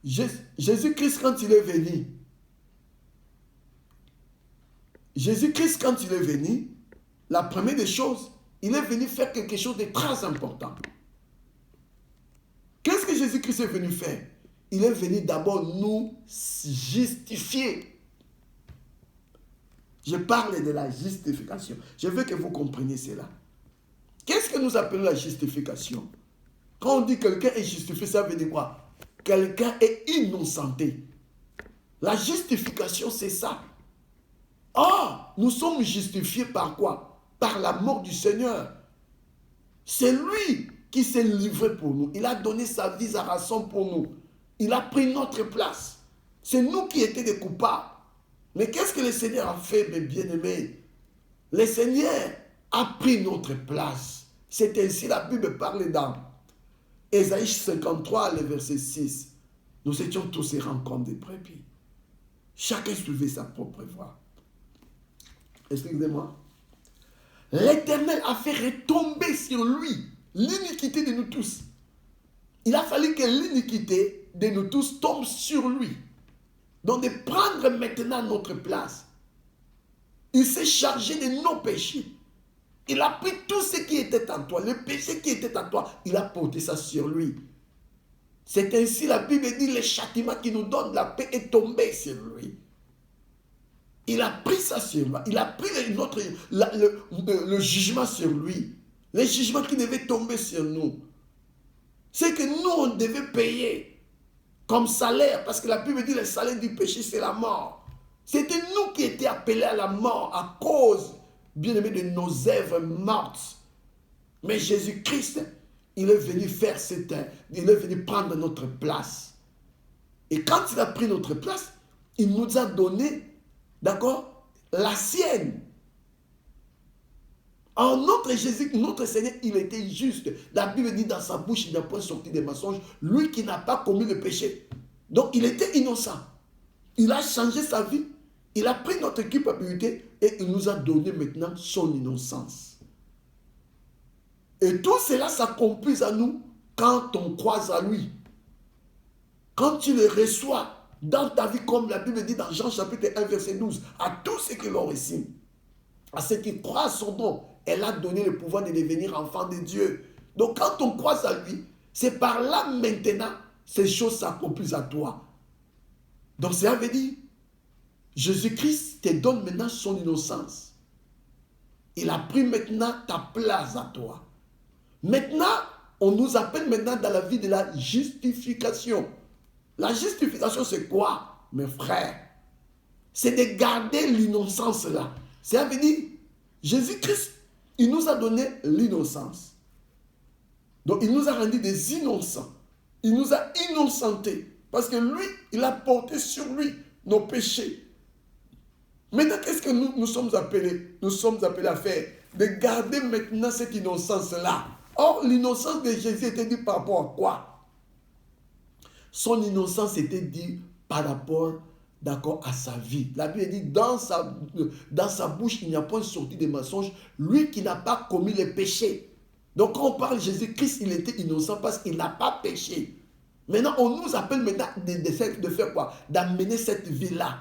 Jésus-Christ, quand il est venu, la première des choses, il est venu faire quelque chose de très important. Qu'est-ce que Jésus-Christ est venu faire? Il est venu d'abord nous justifier. Je parle de la justification. Je veux que vous compreniez cela. Qu'est-ce que nous appelons la justification? Quand on dit quelqu'un est justifié, ça veut dire quoi? Quelqu'un est innocenté. La justification, c'est ça. Or, nous sommes justifiés par quoi? Par la mort du Seigneur. C'est lui qui s'est livré pour nous. Il a donné sa vie à rançon pour nous. Il a pris notre place. C'est nous qui étions des coupables. Mais qu'est-ce que le Seigneur a fait, mes bien-aimés? Le Seigneur a pris notre place. C'est ainsi la Bible parle dans Ésaïe 53, le verset 6. Nous étions tous des rencontres des brebis. Chacun suivait sa propre voie. Excusez-moi. L'Éternel a fait retomber sur lui l'iniquité de nous tous. Il a fallu que l'iniquité de nous tous tombe sur lui. Donc de prendre maintenant notre place. Il s'est chargé de nos péchés. Il a pris tout ce qui était en toi, le péché qui était en toi, il a porté ça sur lui. C'est ainsi la Bible dit, le châtiment qui nous donne la paix est tombé sur lui. Il a pris ça sur lui. Il a pris le jugement sur lui. Le jugement qui devait tomber sur nous. C'est que nous, on devait payer comme salaire. Parce que la Bible dit, le salaire du péché, c'est la mort. C'était nous qui étions appelés à la mort à cause, bien aimé, de nos œuvres mortes. Mais Jésus-Christ, il est venu faire il est venu prendre notre place. Et quand il a pris notre place, il nous a donné, d'accord, la sienne. En notre Jésus, notre Seigneur, il était juste. La Bible dit dans sa bouche, il n'a point sorti des mensonges. Lui qui n'a pas commis le péché. Donc il était innocent. Il a changé sa vie. Il a pris notre culpabilité et il nous a donné maintenant son innocence. Et tout cela s'accomplit à nous quand on croise à lui. Quand tu le reçois dans ta vie, comme la Bible dit dans Jean chapitre 1, verset 12, à tous ceux qui l'ont reçu, à ceux qui croient son nom, elle a donné le pouvoir de devenir enfant de Dieu. Donc quand on croise à lui, c'est par là maintenant, ces choses s'accomplissent à toi. Donc ça veut dire, Jésus-Christ te donne maintenant son innocence. Il a pris maintenant ta place à toi. Maintenant, on nous appelle maintenant dans la vie de la justification. La justification, c'est quoi, mes frères? C'est de garder l'innocence là. Ça veut dire, Jésus-Christ, il nous a donné l'innocence. Donc, il nous a rendu des innocents. Il nous a innocentés. Parce que lui, il a porté sur lui nos péchés. Maintenant, qu'est-ce que nous sommes appelés? Nous sommes appelés à faire? De garder maintenant cette innocence-là. Or, l'innocence de Jésus était due par rapport à quoi? Son innocence était due par rapport, d'accord, à sa vie. La Bible dit, dans sa bouche, il n'y a point sorti de mensonges. Lui qui n'a pas commis le péché. Donc, quand on parle de Jésus-Christ, il était innocent parce qu'il n'a pas péché. Maintenant, on nous appelle maintenant de faire quoi? D'amener cette vie-là.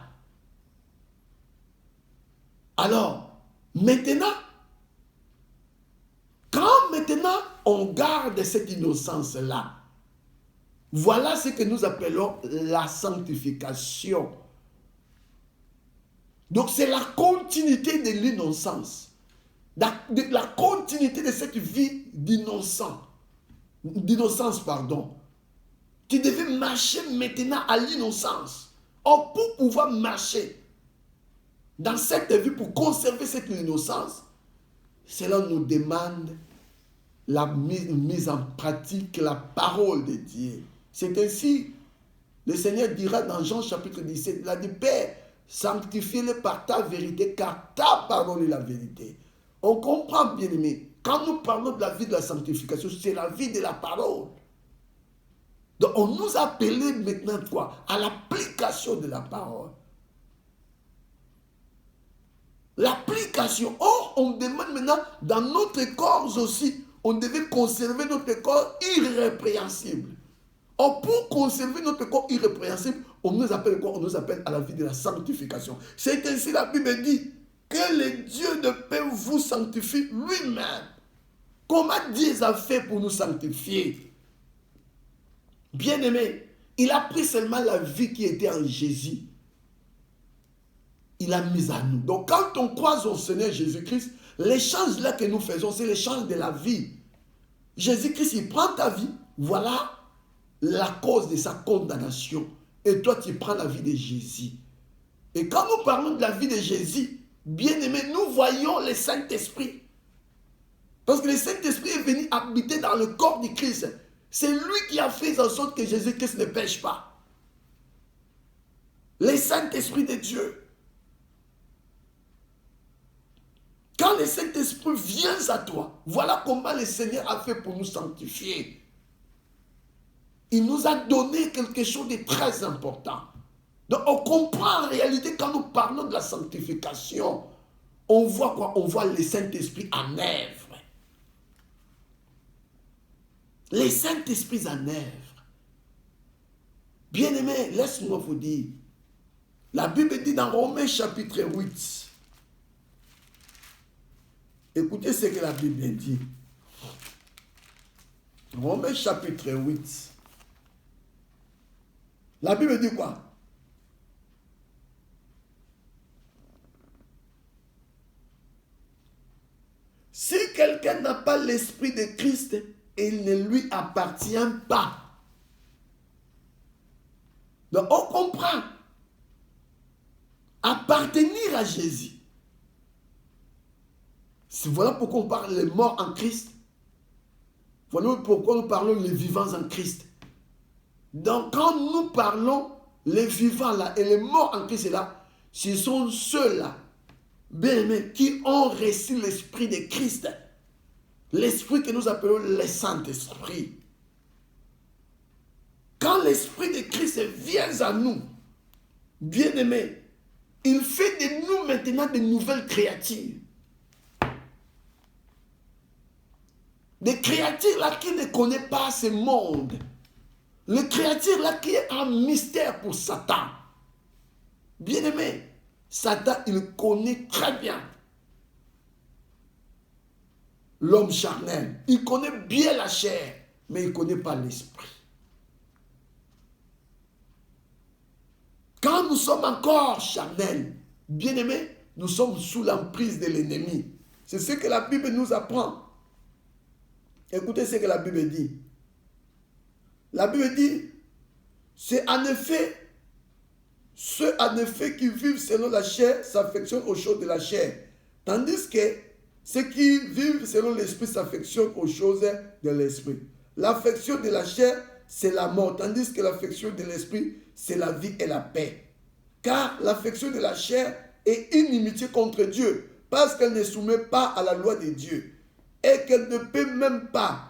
Alors, maintenant, quand maintenant on garde cette innocence-là, voilà ce que nous appelons la sanctification. Donc c'est la continuité de l'innocence, la continuité de cette vie d'innocence, pardon. Tu devais marcher maintenant à l'innocence. Or, pour pouvoir marcher dans cette vie, pour conserver cette innocence, cela nous demande la mise en pratique, la parole de Dieu. C'est ainsi, le Seigneur dira dans Jean chapitre 17, il a dit, Père, sanctifie-le par ta vérité, car ta parole est la vérité. On comprend bien aimé, quand nous parlons de la vie de la sanctification, c'est la vie de la parole. Donc on nous a appelés maintenant quoi? À l'application de la parole. L'application. Or, on demande maintenant, dans notre corps aussi, on devait conserver notre corps irrépréhensible. Or, pour conserver notre corps irrépréhensible, on nous appelle quoi? On nous appelle à la vie de la sanctification. C'est ainsi la Bible dit que le Dieu de paix vous sanctifie lui-même. Comment Dieu a fait pour nous sanctifier? Bien-aimé, il a pris seulement la vie qui était en Jésus. Il a mis à nous. Donc quand on croise au Seigneur Jésus-Christ, l'échange là que nous faisons, c'est l'échange de la vie. Jésus-Christ, il prend ta vie. Voilà la cause de sa condamnation. Et toi, tu prends la vie de Jésus. Et quand nous parlons de la vie de Jésus, bien-aimé, nous voyons le Saint-Esprit. Parce que le Saint-Esprit est venu habiter dans le corps du Christ. C'est lui qui a fait en sorte que Jésus-Christ ne pêche pas. Le Saint-Esprit de Dieu. Quand le Saint-Esprit vient à toi, voilà comment le Seigneur a fait pour nous sanctifier. Il nous a donné quelque chose de très important. Donc on comprend en réalité quand nous parlons de la sanctification, on voit quoi? On voit le Saint-Esprit en œuvre. Le Saint-Esprit en œuvre. Bien-aimés, laisse-moi vous dire, la Bible dit dans Romains chapitre 8, écoutez ce que la Bible dit. Romains chapitre 8. La Bible dit quoi? Si quelqu'un n'a pas l'esprit de Christ, il ne lui appartient pas. Donc on comprend. Appartenir à Jésus. Voilà pourquoi on parle les morts en Christ. Voilà pourquoi nous parlons les vivants en Christ. Donc quand nous parlons les vivants là et les morts en Christ là, ce sont ceux-là, bien aimés, qui ont reçu l'esprit de Christ. L'esprit que nous appelons le Saint-Esprit. Quand l'esprit de Christ vient à nous, bien aimés, il fait de nous maintenant de nouvelles créatures. Des créatures là qui ne connaissent pas ce monde. Les créatures là qui est un mystère pour Satan. Bien aimé, Satan il connaît très bien l'homme charnel. Il connaît bien la chair, mais il ne connaît pas l'esprit. Quand nous sommes encore charnels, bien aimés, nous sommes sous l'emprise de l'ennemi. C'est ce que la Bible nous apprend. Écoutez ce que la Bible dit. La Bible dit, c'est en effet, ceux en effet qui vivent selon la chair s'affectionnent aux choses de la chair. Tandis que ceux qui vivent selon l'esprit s'affectionnent aux choses de l'esprit. L'affection de la chair, c'est la mort. Tandis que l'affection de l'esprit, c'est la vie et la paix. Car l'affection de la chair est inimitié contre Dieu, parce qu'elle ne soumet pas à la loi de Dieu. Et qu'elle ne peut même pas.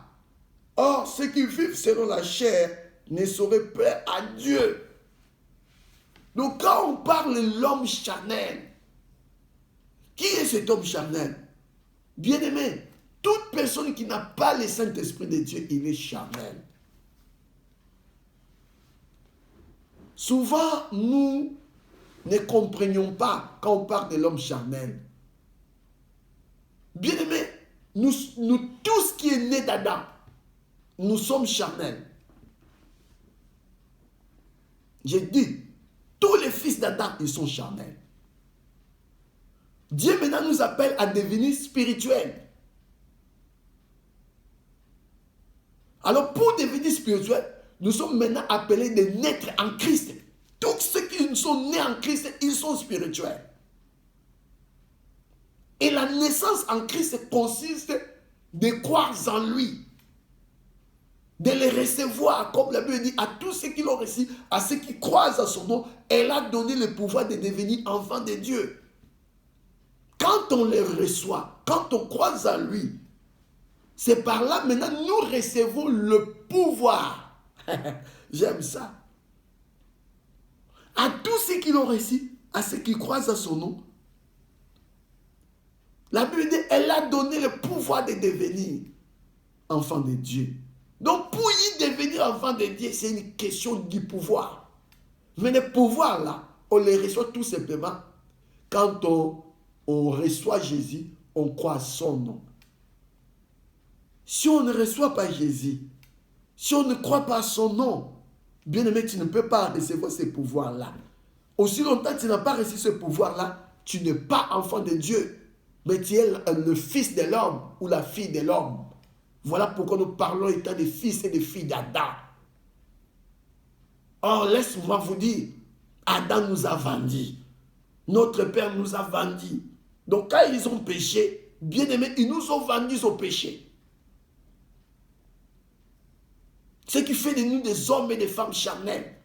Or, ceux qui vivent selon la chair ne sauraient plaire à Dieu. Donc, quand on parle de l'homme charnel, qui est cet homme charnel? Bien-aimé, toute personne qui n'a pas le Saint-Esprit de Dieu, il est charnel. Souvent, nous ne comprenions pas quand on parle de l'homme charnel. Bien-aimé, nous tous qui est né d'Adam, nous sommes charnels. J'ai dit, tous les fils d'Adam, ils sont charnels. Dieu maintenant nous appelle à devenir spirituels. Alors pour devenir spirituels, nous sommes maintenant appelés de naître en Christ. Tous ceux qui sont nés en Christ, ils sont spirituels. Et la naissance en Christ consiste de croire en lui. De les recevoir, comme la Bible dit, à tous ceux qui l'ont reçu, à ceux qui croient à son nom, elle a donné le pouvoir de devenir enfants de Dieu. Quand on les reçoit, quand on croit en lui, c'est par là maintenant nous recevons le pouvoir J'aime ça. À tous ceux qui l'ont reçu, à ceux qui croient à son nom, la Bible dit, elle a donné le pouvoir de devenir enfant de Dieu. Donc, pour y devenir enfant de Dieu, c'est une question du pouvoir. Mais le pouvoir là, on le reçoit tout simplement quand on reçoit Jésus, on croit à son nom. Si on ne reçoit pas Jésus, si on ne croit pas à son nom, bien aimé, tu ne peux pas recevoir ce pouvoir-là. Aussi longtemps que tu n'as pas reçu ce pouvoir-là, tu n'es pas enfant de Dieu, mais tu es le fils de l'homme ou la fille de l'homme. Voilà pourquoi nous parlons étant des fils et des filles d'Adam. Or, laisse-moi vous dire, Adam nous a vendus. Notre Père nous a vendus. Donc, quand ils ont péché, bien aimé, ils nous ont vendus au péché. Ce qui fait de nous des hommes et des femmes charnels.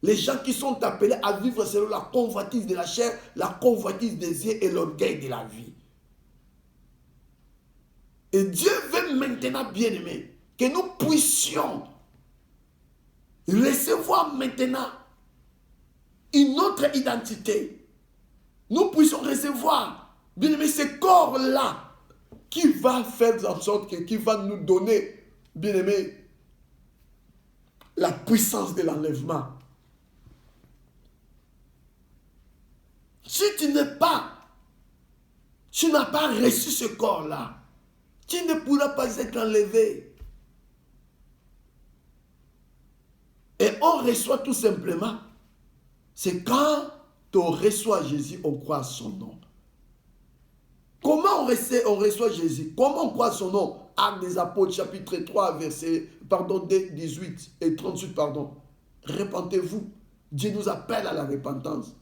Les gens qui sont appelés à vivre selon la convoitise de la chair, la convoitise des yeux et l'orgueil de la vie. Et Dieu veut maintenant, bien aimé, que nous puissions recevoir maintenant une autre identité. Nous puissions recevoir, bien aimé, ce corps-là qui va faire en sorte qui va nous donner, bien aimé, la puissance de l'enlèvement. Si tu n'as pas reçu ce corps-là, tu ne pourras pas être enlevé. Et on reçoit tout simplement, c'est quand on reçoit Jésus, on croit à son nom. Comment on reçoit Jésus? Comment on croit à son nom? Actes des Apôtres, chapitre 3, verset 18 et 38, pardon. Repentez-vous. Dieu nous appelle à la repentance.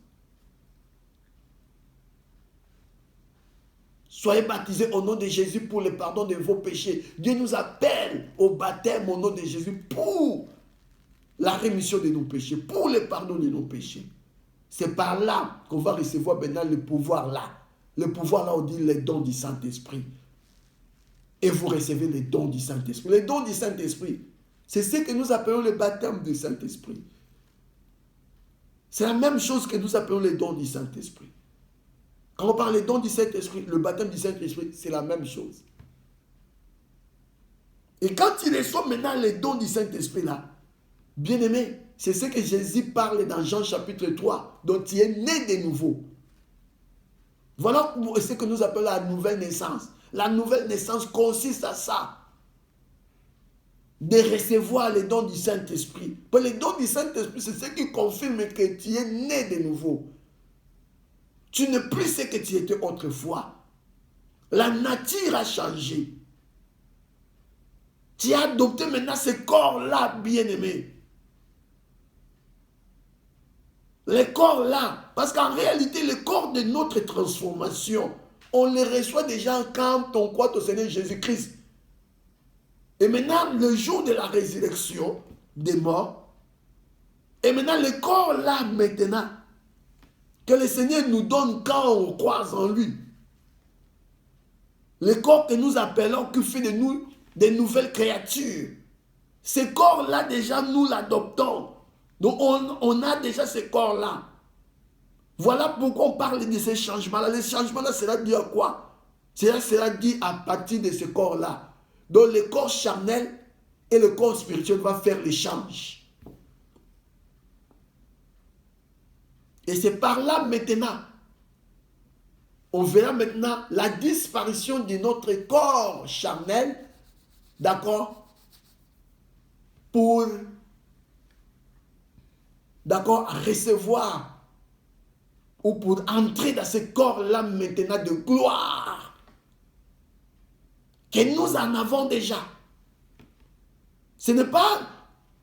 Soyez baptisés au nom de Jésus pour le pardon de vos péchés. Dieu nous appelle au baptême au nom de Jésus pour la rémission de nos péchés, pour le pardon de nos péchés. C'est par là qu'on va recevoir maintenant le pouvoir là. Le pouvoir là, on dit les dons du Saint-Esprit. Et vous recevez les dons du Saint-Esprit. Les dons du Saint-Esprit, c'est ce que nous appelons le baptême du Saint-Esprit. C'est la même chose que nous appelons les dons du Saint-Esprit. Quand on parle des dons du Saint-Esprit, le baptême du Saint-Esprit, c'est la même chose. Et quand il reçoit maintenant les dons du Saint-Esprit là, bien aimé, c'est ce que Jésus parle dans Jean chapitre 3, dont il est né de nouveau. Voilà ce que nous appelons la nouvelle naissance. La nouvelle naissance consiste à ça. De recevoir les dons du Saint-Esprit. Les dons du Saint-Esprit, c'est ce qui confirme que tu es né de nouveau. Tu n'es plus ce que tu étais autrefois. La nature a changé. Tu as adopté maintenant ce corps-là, bien-aimé. Le corps-là, parce qu'en réalité, le corps de notre transformation, on le reçoit déjà quand on croit au Seigneur Jésus-Christ. Et maintenant, le jour de la résurrection des morts, et maintenant le corps-là, maintenant, que le Seigneur nous donne quand on croit en lui. Le corps que nous appelons, qui fait de nous des nouvelles créatures. Ce corps-là, déjà, nous l'adoptons. Donc, on a déjà ce corps-là. Voilà pourquoi on parle de ces changements-là. Les changements-là, cela dit à quoi? Cela dit à partir de ce corps-là. Donc, le corps charnel et le corps spirituel vont faire l'échange. Et c'est par là maintenant, on verra maintenant la disparition de notre corps charnel, d'accord, pour, d'accord, recevoir ou pour entrer dans ce corps-là maintenant de gloire, que nous en avons déjà. Ce n'est pas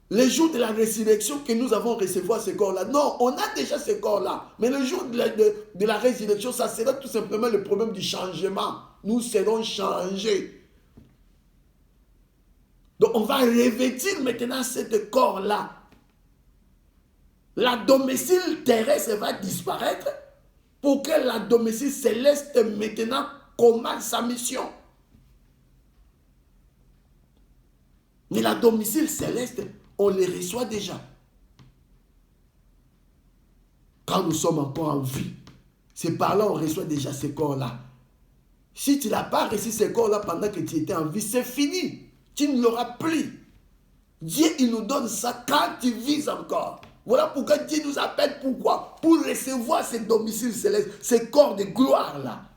le jour de la résurrection que nous avons recevoir ce corps-là. Non, on a déjà ce corps-là. Mais le jour de la résurrection, ça sera tout simplement le problème du changement. Nous serons changés. Donc on va revêtir maintenant ce corps-là. La domicile terrestre va disparaître pour que la domicile céleste maintenant commence sa mission. Mais la domicile céleste, on les reçoit déjà. Quand nous sommes encore en vie, c'est par là qu'on reçoit déjà ces corps-là. Si tu n'as pas reçu ces corps-là pendant que tu étais en vie, c'est fini. Tu ne l'auras plus. Dieu, il nous donne ça quand tu vis encore. Voilà pourquoi Dieu nous appelle. Pourquoi? Pour recevoir ces domiciles célestes, ces corps de gloire-là.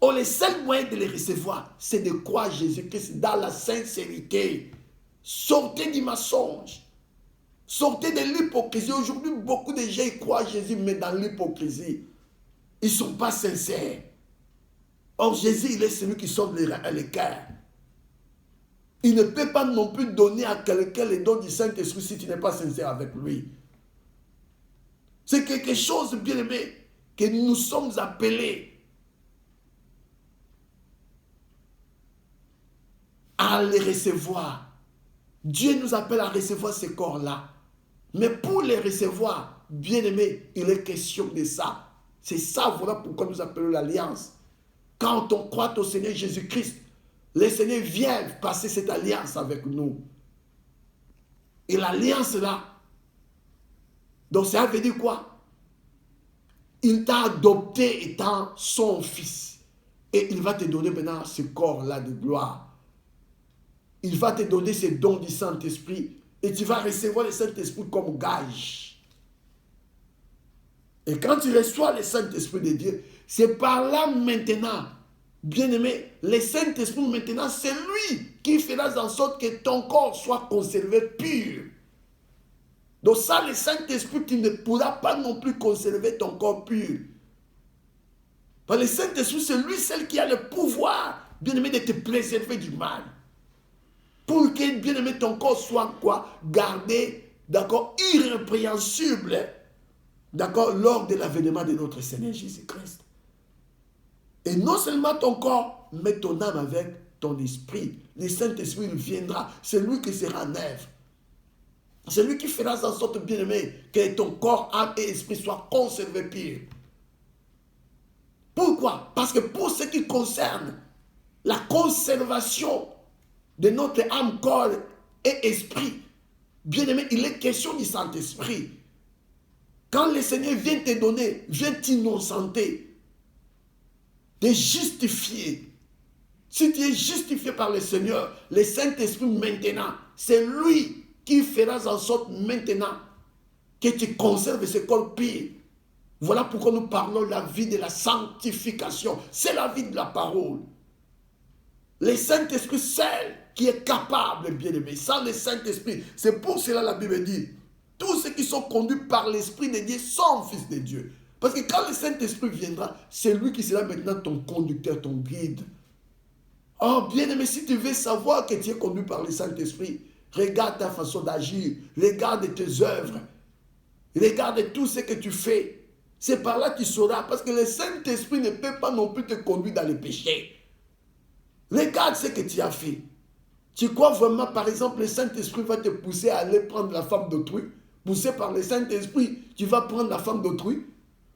Le seul moyen de les recevoir, c'est de croire Jésus-Christ dans la sincérité. Sortez du mensonge. Sortez de l'hypocrisie. Aujourd'hui, beaucoup de gens croient Jésus, mais dans l'hypocrisie. Ils ne sont pas sincères. Or, Jésus, il est celui qui sauve les cœurs. Il ne peut pas non plus donner à quelqu'un les dons du Saint-Esprit si tu n'es pas sincère avec lui. C'est quelque chose, bien aimé, que nous sommes appelés à les recevoir. Dieu nous appelle à recevoir ces corps-là. Mais pour les recevoir, bien aimé, il est question de ça. C'est ça, voilà pourquoi nous appelons l'alliance. Quand on croit au Seigneur Jésus-Christ, le Seigneur vient passer cette alliance avec nous. Et l'alliance là, donc ça veut dire quoi? Il t'a adopté étant son fils. Et il va te donner maintenant ce corps-là de gloire. Il va te donner ces dons du Saint-Esprit. Et tu vas recevoir le Saint-Esprit comme gage. Et quand tu reçois le Saint-Esprit de Dieu, c'est par là maintenant, bien-aimé, le Saint-Esprit maintenant, c'est lui qui fera en sorte que ton corps soit conservé pur. Donc ça, le Saint-Esprit, tu ne pourras pas non plus conserver ton corps pur. Parce que le Saint-Esprit, c'est lui seul qui a le pouvoir, bien-aimé, de te préserver du mal. Pour que, bien-aimé, ton corps soit quoi? Gardé, d'accord, irrépréhensible, d'accord, lors de l'avènement de notre Seigneur Jésus-Christ. Et non seulement ton corps, mais ton âme avec ton esprit. Le Saint-Esprit viendra, c'est lui qui sera en œuvre. C'est lui qui fera en sorte, bien-aimé, que ton corps, âme et esprit soient conservés purs. Pourquoi? Parce que pour ce qui concerne la conservation de notre âme, corps et esprit, bien-aimé, il est question du Saint-Esprit. Quand le Seigneur vient te donner, vient t'innocenter, te justifier. Si tu es justifié par le Seigneur, le Saint-Esprit maintenant, c'est lui qui fera en sorte maintenant que tu conserves ce corps pur. Voilà pourquoi nous parlons de la vie de la sanctification. C'est la vie de la parole. Le Saint-Esprit seul qui est capable, bien aimé. Sans le Saint-Esprit, c'est pour cela la Bible dit, tous ceux qui sont conduits par l'Esprit de Dieu sont fils de Dieu. Parce que quand le Saint-Esprit viendra, c'est lui qui sera maintenant ton conducteur, ton guide. Oh, bien aimé, si tu veux savoir que tu es conduit par le Saint-Esprit, regarde ta façon d'agir, regarde tes œuvres, regarde tout ce que tu fais. C'est par là que tu sauras, parce que le Saint-Esprit ne peut pas non plus te conduire dans le péché. Regarde ce que tu as fait. Tu crois vraiment, par exemple, le Saint-Esprit va te pousser à aller prendre la femme d'autrui? Poussé par le Saint-Esprit, tu vas prendre la femme d'autrui?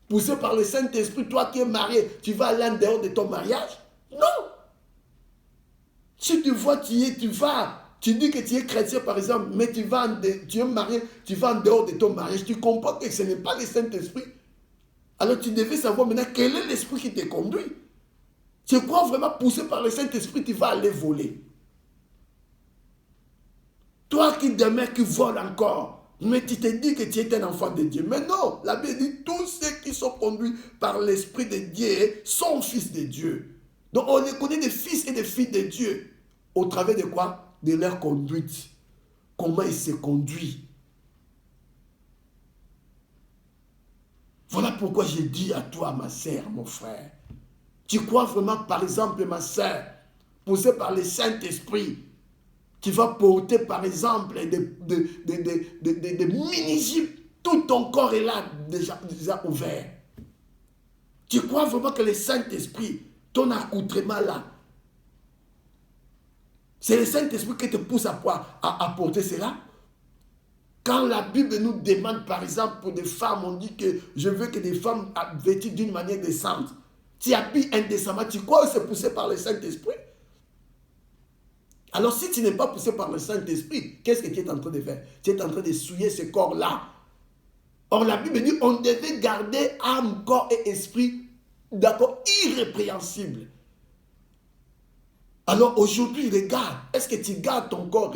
Poussé par le Saint-Esprit, toi qui es marié, tu vas aller en dehors de ton mariage? Non! Si tu vois, tu dis que tu es chrétien par exemple, mais tu es marié, tu vas en dehors de ton mariage, tu comprends que ce n'est pas le Saint-Esprit. Alors tu devais savoir maintenant quel est l'esprit qui te conduit. Tu crois vraiment poussé par le Saint-Esprit, tu vas aller voler. Toi qui demeures, qui voles encore, mais tu te dis que tu es un enfant de Dieu. Mais non, la Bible dit tous ceux qui sont conduits par l'Esprit de Dieu sont fils de Dieu. Donc on les connaît des fils et des filles de Dieu. Au travers de quoi? De leur conduite. Comment ils se conduisent. Voilà pourquoi je dis à toi, ma sœur, mon frère. Tu crois vraiment, par exemple, ma sœur, poussée par le Saint-Esprit, tu vas porter, par exemple, des mini-jupes. Tout ton corps est là, déjà ouvert. Tu crois vraiment que le Saint-Esprit, ton accoutrement là, c'est le Saint-Esprit qui te pousse à porter cela? Quand la Bible nous demande, par exemple, pour des femmes, on dit que je veux que des femmes vêtues d'une manière décente. Tu habilles indécemment, tu crois que c'est poussé par le Saint-Esprit? Alors si tu n'es pas poussé par le Saint-Esprit, qu'est-ce que tu es en train de faire? Tu es en train de souiller ce corps-là. Or la Bible dit, on devait garder âme, corps et esprit, d'accord, irrépréhensible. Alors aujourd'hui, regarde, est-ce que tu gardes ton corps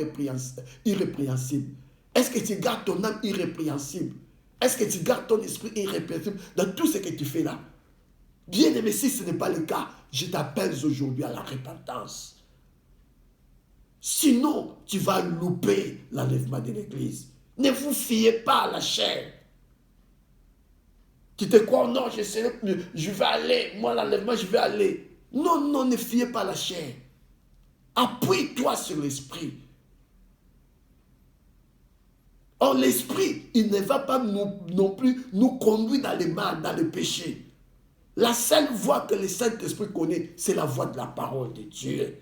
irrépréhensible? Est-ce que tu gardes ton âme irrépréhensible? Est-ce que tu gardes ton esprit irrépréhensible dans tout ce que tu fais là? Bien aimé, si ce n'est pas le cas, je t'appelle aujourd'hui à la repentance. Sinon, tu vas louper l'enlèvement de l'église. Ne vous fiez pas à la chair. Tu te crois, non, je vais aller, moi l'enlèvement, je vais aller. Non, non, ne fiez pas à la chair. Appuie-toi sur l'esprit. Or, l'esprit, il ne va pas non plus nous conduire dans les mal, dans le péché. La seule voie que le Saint-Esprit connaît, c'est la voie de la parole de Dieu.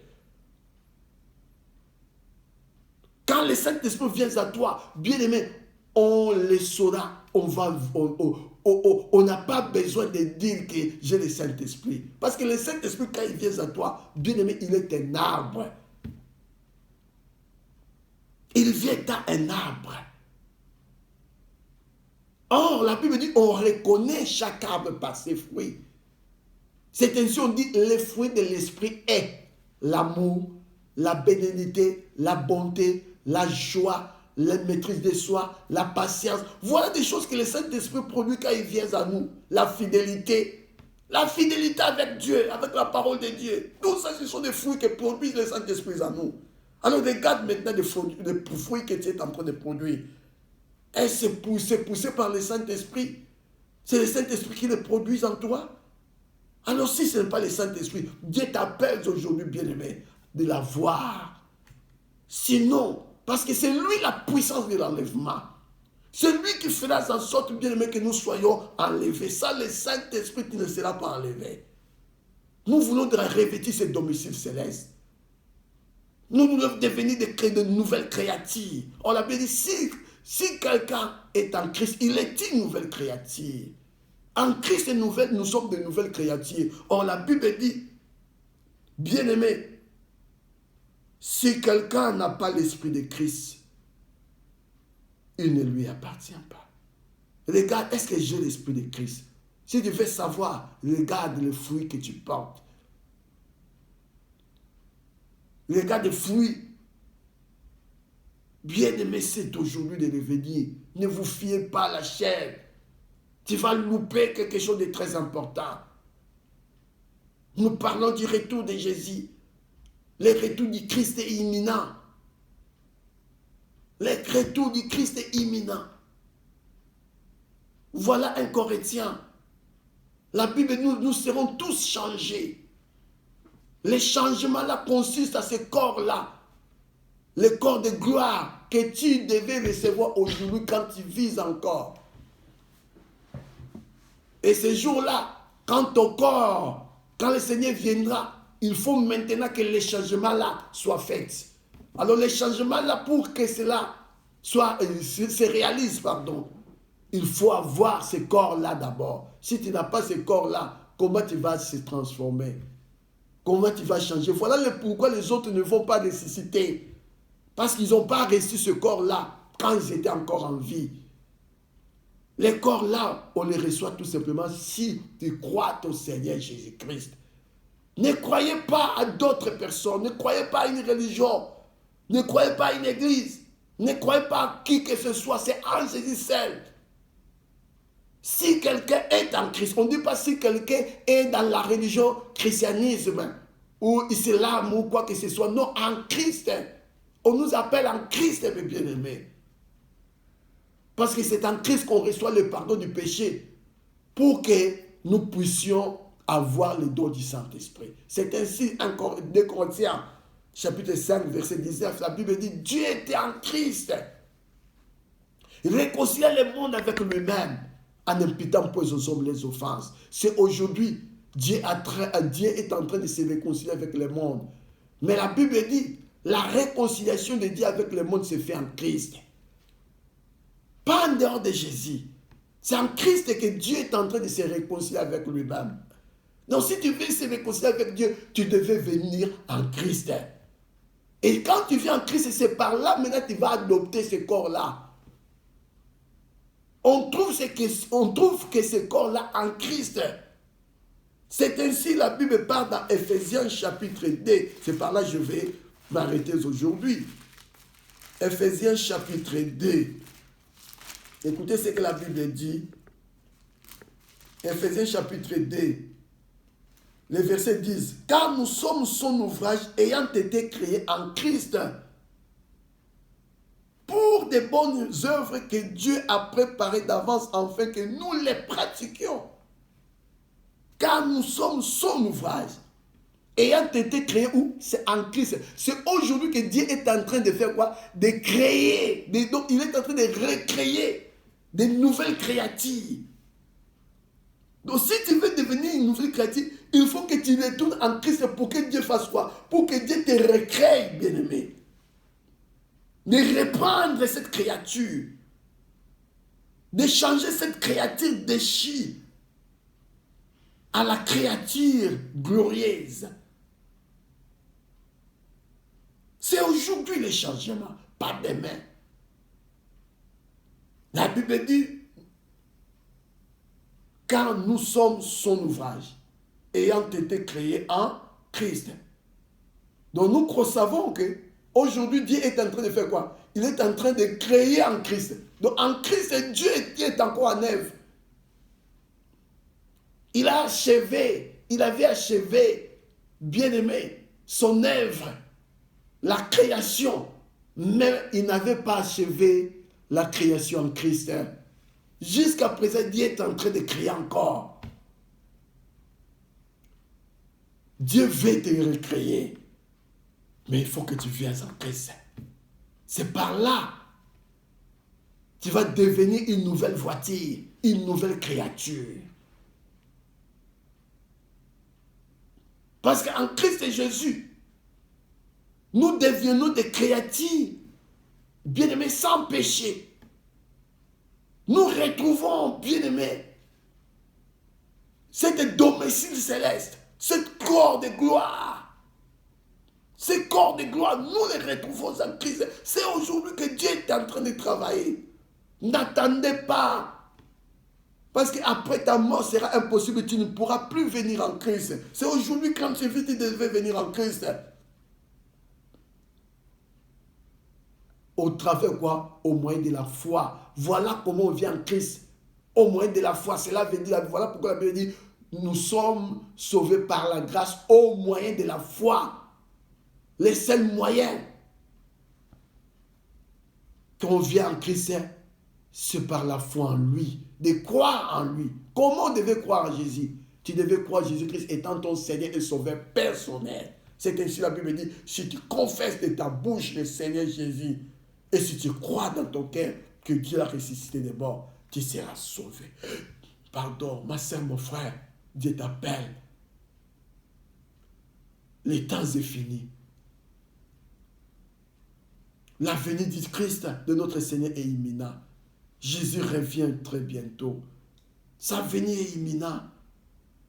Quand le Saint-Esprit vient à toi, bien aimé, on le saura, on n'a pas besoin de dire que j'ai le Saint-Esprit. Parce que le Saint-Esprit, quand il vient à toi, bien aimé, il est un arbre. Il vient à un arbre. Or, la Bible dit, on reconnaît chaque arbre par ses fruits. C'est ainsi on dit, les fruits de l'esprit est l'amour, la bénédiction, la bonté, la joie, la maîtrise de soi, la patience. Voilà des choses que le Saint-Esprit produit quand il vient à nous. La fidélité. La fidélité avec Dieu, avec la parole de Dieu. Tout ça, ce sont des fruits que produit le Saint-Esprit à nous. Alors regarde maintenant les fruits que tu es en train de produire. Et c'est poussé par le Saint-Esprit. C'est le Saint-Esprit qui le produit en toi. Alors si ce n'est pas le Saint-Esprit, Dieu t'appelle aujourd'hui, bien-aimé, de la voir. Sinon, parce que c'est lui la puissance de l'enlèvement. C'est lui qui fera en sorte, bien-aimé, que nous soyons enlevés. Ça, le Saint-Esprit ne sera pas enlevé. Nous voulons revêtir ce domicile céleste. Nous voulons devenir de nouvelles créatures. On l'a bien dit, si quelqu'un est en Christ, il est une nouvelle créature. En Christ, nous sommes de nouvelles créatures. Or, la Bible dit, bien-aimé, si quelqu'un n'a pas l'esprit de Christ, il ne lui appartient pas. Regarde, est-ce que j'ai l'esprit de Christ? Si tu veux savoir, regarde les fruits que tu portes. Regarde les fruits. Bien-aimé, c'est aujourd'hui de revenir. Ne vous fiez pas à la chair. Tu vas louper quelque chose de très important. Nous parlons du retour de Jésus. Le retour du Christ est imminent. Le retour du Christ est imminent. Voilà un Corinthien. La Bible, nous serons tous changés. Le changement là consiste à ce corps-là. Le corps de gloire que tu devais recevoir aujourd'hui quand tu vis encore. Et ce jour-là, quand ton corps, quand le Seigneur viendra, il faut maintenant que les changements-là soient faits. Alors les changements-là, pour que cela se réalise, il faut avoir ce corps-là d'abord. Si tu n'as pas ce corps-là, comment tu vas se transformer? Comment tu vas changer? Voilà pourquoi les autres ne vont pas ressusciter. Parce qu'ils n'ont pas reçu ce corps-là quand ils étaient encore en vie. Les corps-là, on les reçoit tout simplement si tu crois au Seigneur Jésus-Christ. Ne croyez pas à d'autres personnes, ne croyez pas à une religion, ne croyez pas à une église, ne croyez pas à qui que ce soit, c'est en Jésus seul. Si quelqu'un est en Christ, on ne dit pas si quelqu'un est dans la religion christianisme ou islam ou quoi que ce soit, non, en Christ. On nous appelle en Christ, mes bien-aimés. Parce que c'est en Christ qu'on reçoit le pardon du péché pour que nous puissions avoir le don du Saint-Esprit. C'est ainsi, encore 2 Corinthiens, chapitre 5, verset 19, la Bible dit, Dieu était en Christ. Il réconciliait le monde avec lui-même en imputant pour aux hommes les offenses. C'est aujourd'hui, Dieu est en train de se réconcilier avec le monde. Mais la Bible dit, la réconciliation de Dieu avec le monde se fait en Christ. Pas en dehors de Jésus. C'est en Christ que Dieu est en train de se réconcilier avec lui-même. Donc si tu veux se réconcilier avec Dieu, tu devais venir en Christ. Et quand tu viens en Christ, c'est par là maintenant que tu vas adopter ce corps-là. On trouve que ce corps-là en Christ. C'est ainsi la Bible parle dans Ephésiens chapitre 2. C'est par là que je vais m'arrêter aujourd'hui. Ephésiens chapitre 2. Écoutez ce que la Bible dit. Ephésiens chapitre 2. Les versets disent, car nous sommes son ouvrage ayant été créés en Christ pour des bonnes œuvres que Dieu a préparées d'avance afin que nous les pratiquions. Car nous sommes son ouvrage ayant été créés où? C'est en Christ. C'est aujourd'hui que Dieu est en train de faire quoi? De créer. Donc il est en train de recréer des nouvelles créatures. Donc si tu veux devenir une nouvelle créature, il faut que tu retournes en Christ pour que Dieu fasse quoi? Pour que Dieu te recrée, bien-aimé. De reprendre cette créature. De changer cette créature déchue à la créature glorieuse. C'est aujourd'hui le changement, pas demain. La Bible dit, car nous sommes son ouvrage, ayant été créés en Christ. Donc nous savons que aujourd'hui Dieu est en train de faire quoi? Il est en train de créer en Christ. Donc en Christ, Dieu est encore en œuvre. Il avait achevé, bien-aimé, son œuvre, la création. Mais il n'avait pas achevé la création en Christ. Jusqu'à présent, Dieu est en train de créer encore. Dieu veut te recréer. Mais il faut que tu viennes en Christ. C'est par là que tu vas devenir une nouvelle voiture, une nouvelle créature. Parce qu'en Christ et Jésus, nous devenons des créatures, bien-aimés, sans péché. Nous retrouvons, bien-aimés, cet domicile céleste, ce corps de gloire. Ce corps de gloire, nous les retrouvons en Christ. C'est aujourd'hui que Dieu est en train de travailler. N'attendez pas. Parce qu'après ta mort sera impossible, tu ne pourras plus venir en Christ. C'est aujourd'hui quand tu vis, tu devais venir en Christ. Au travers quoi? Au moyen de la foi. Voilà comment on vient en Christ. Au moyen de la foi. Cela veut dire, voilà pourquoi la Bible dit, nous sommes sauvés par la grâce au moyen de la foi. Les seuls moyens qu'on vient en Christ, c'est par la foi en lui. De croire en lui. Comment on devait croire en Jésus? Tu devais croire en Jésus-Christ étant ton Seigneur et Sauveur personnel. C'est ainsi la Bible dit, si tu confesses de ta bouche le Seigneur Jésus, et si tu crois dans ton cœur que Dieu l'a ressuscité des morts, tu seras sauvé. Pardon, ma soeur, mon frère, Dieu t'appelle. Les temps est fini. La venue du Christ, de notre Seigneur, est imminente. Jésus revient très bientôt. Sa venue est imminente.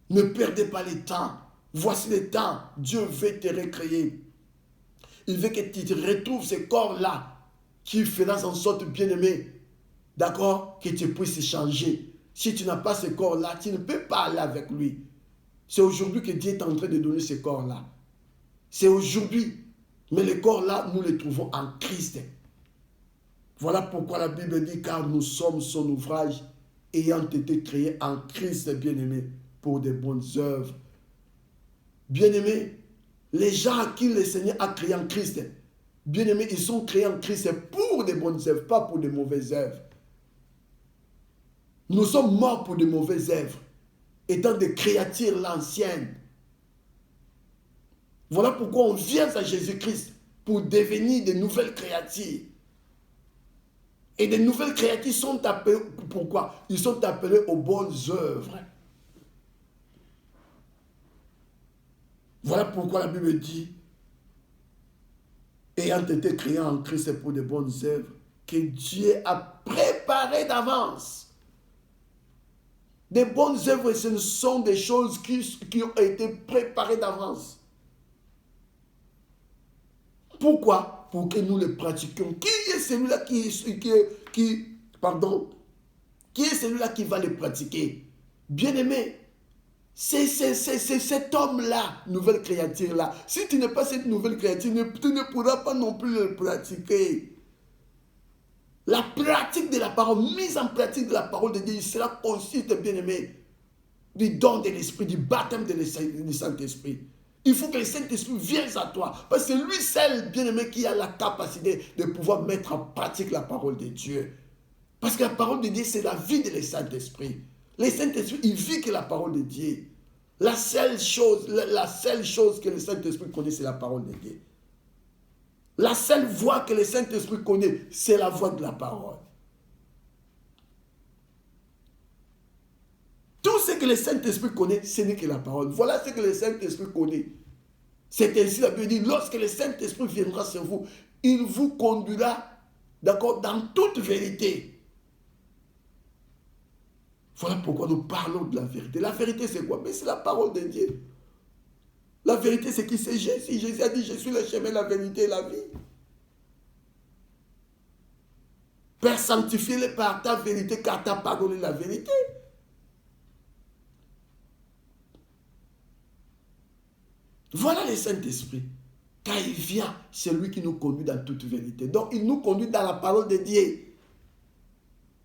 Ne perdez pas le temps. Voici le temps. Dieu veut te recréer. Il veut que tu te retrouves ce corps-là qui fera en sorte, bien-aimé, d'accord, que tu puisses changer. Si tu n'as pas ce corps-là, tu ne peux pas aller avec lui. C'est aujourd'hui que Dieu est en train de donner ce corps-là. C'est aujourd'hui. Mais le corps-là, nous le trouvons en Christ. Voilà pourquoi la Bible dit, car nous sommes son ouvrage, ayant été créés en Christ, bien-aimé, pour de bonnes œuvres. Bien-aimé, les gens à qui le Seigneur a créé en Christ, bien-aimés, ils sont créés en Christ pour de bonnes œuvres, pas pour de mauvaises œuvres. Nous sommes morts pour de mauvaises œuvres, étant des créatures l'ancienne. Voilà pourquoi on vient à Jésus-Christ pour devenir de nouvelles créatures. Et de nouvelles créatures sont appelées, pourquoi? Ils sont appelés aux bonnes œuvres. Voilà pourquoi la Bible dit, ayant été créés en Christ pour de bonnes œuvres, que Dieu a préparées d'avance. Des bonnes œuvres, ce sont des choses qui ont été préparées d'avance. Pourquoi? Pour que nous le pratiquions. Qui est celui-là qui est celui-là qui va le pratiquer? Bien-aimé, c'est cet homme-là, nouvelle créature-là. Si tu n'es pas cette nouvelle créature, tu ne pourras pas non plus le pratiquer. La pratique de la parole, mise en pratique de la parole de Dieu, cela consiste, bien-aimé, du don de l'Esprit, du baptême du Saint-Esprit. Il faut que le Saint-Esprit vienne à toi. Parce que c'est lui seul, bien-aimé, qui a la capacité de pouvoir mettre en pratique la parole de Dieu. Parce que la parole de Dieu, c'est la vie de le Saint-Esprit. Le Saint-Esprit, il vit que la parole de Dieu. La seule chose que le Saint-Esprit connaît, c'est la parole de Dieu. La seule voix que le Saint-Esprit connaît, c'est la voix de la parole. Tout ce que le Saint-Esprit connaît, ce n'est que la parole. Voilà ce que le Saint-Esprit connaît. C'est ainsi la Bible dit, lorsque le Saint-Esprit viendra sur vous, il vous conduira, d'accord, dans toute vérité. Voilà pourquoi nous parlons de la vérité. La vérité, c'est quoi? Mais c'est la parole de Dieu. La vérité, c'est qui? C'est Jésus. Jésus a dit, je suis le chemin, la vérité et la vie. Père, sanctifie-les par ta vérité, car ta parole est la vérité. Voilà le Saint-Esprit. Quand il vient, c'est lui qui nous conduit dans toute vérité. Donc, il nous conduit dans la parole de Dieu.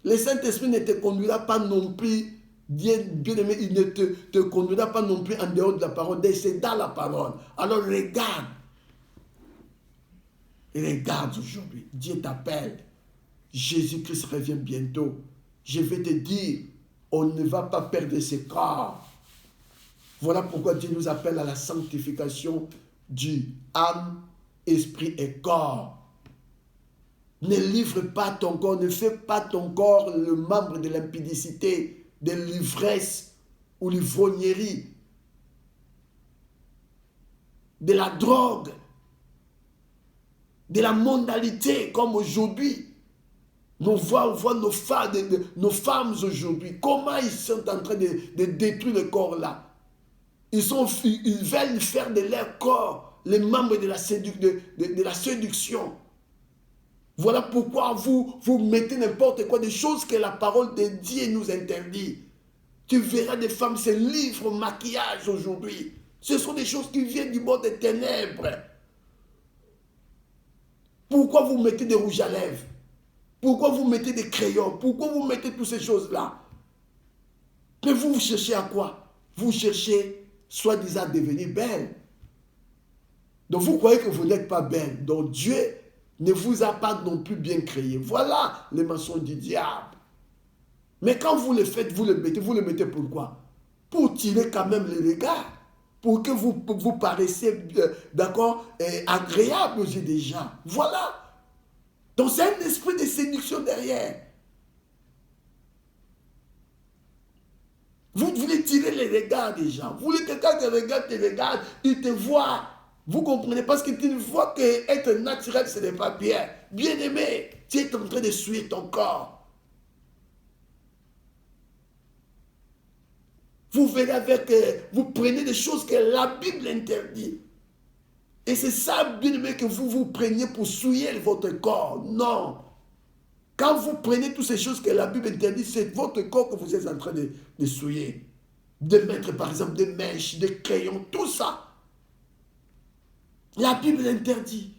Le Saint-Esprit ne te conduira pas non plus, bien-aimé, il ne te conduira pas non plus en dehors de la parole. C'est dans la parole. Alors, regarde. Regarde aujourd'hui. Dieu t'appelle. Jésus-Christ revient bientôt. Je vais te dire, on ne va pas perdre ce corps. Voilà pourquoi Dieu nous appelle à la sanctification du âme, esprit et corps. Ne livre pas ton corps, ne fais pas ton corps le membre de l'impudicité, de l'ivresse ou l'ivrognerie, de la drogue, de la mondalité, comme aujourd'hui. On voit nos femmes aujourd'hui, comment ils sont en train de détruire le corps là. Ils veulent faire de leur corps les membres de la séduction. Voilà pourquoi vous mettez n'importe quoi, des choses que la parole de Dieu nous interdit. Tu verras des femmes se livrent au maquillage aujourd'hui. Ce sont des choses qui viennent du monde des ténèbres. Pourquoi vous mettez des rouges à lèvres? Pourquoi vous mettez des crayons? Pourquoi vous mettez toutes ces choses-là? Mais vous cherchez à quoi? Vous cherchez soi-disant à devenir belle. Donc vous croyez que vous n'êtes pas belle. Donc Dieu ne vous a pas non plus bien créé. Voilà les mensonges du diable. Mais quand vous le faites, vous le mettez pourquoi? Pour tirer quand même les regards. Pour que vous paraissiez, d'accord, agréable aux yeux des gens. Voilà. Donc c'est un esprit de séduction derrière. Vous voulez tirer les regards des gens. Vous voulez que quand tu regardes, il te voit. Vous comprenez? Parce que tu ne vois qu'être naturel, ce n'est pas bien. Bien-aimé, tu es en train de souiller ton corps. Vous verrez vous prenez des choses que la Bible interdit. Et c'est ça, bien-aimé, que vous preniez pour souiller votre corps. Non. Quand vous prenez toutes ces choses que la Bible interdit, c'est votre corps que vous êtes en train de souiller. De mettre, par exemple, des mèches, des crayons, tout ça. La Bible interdit.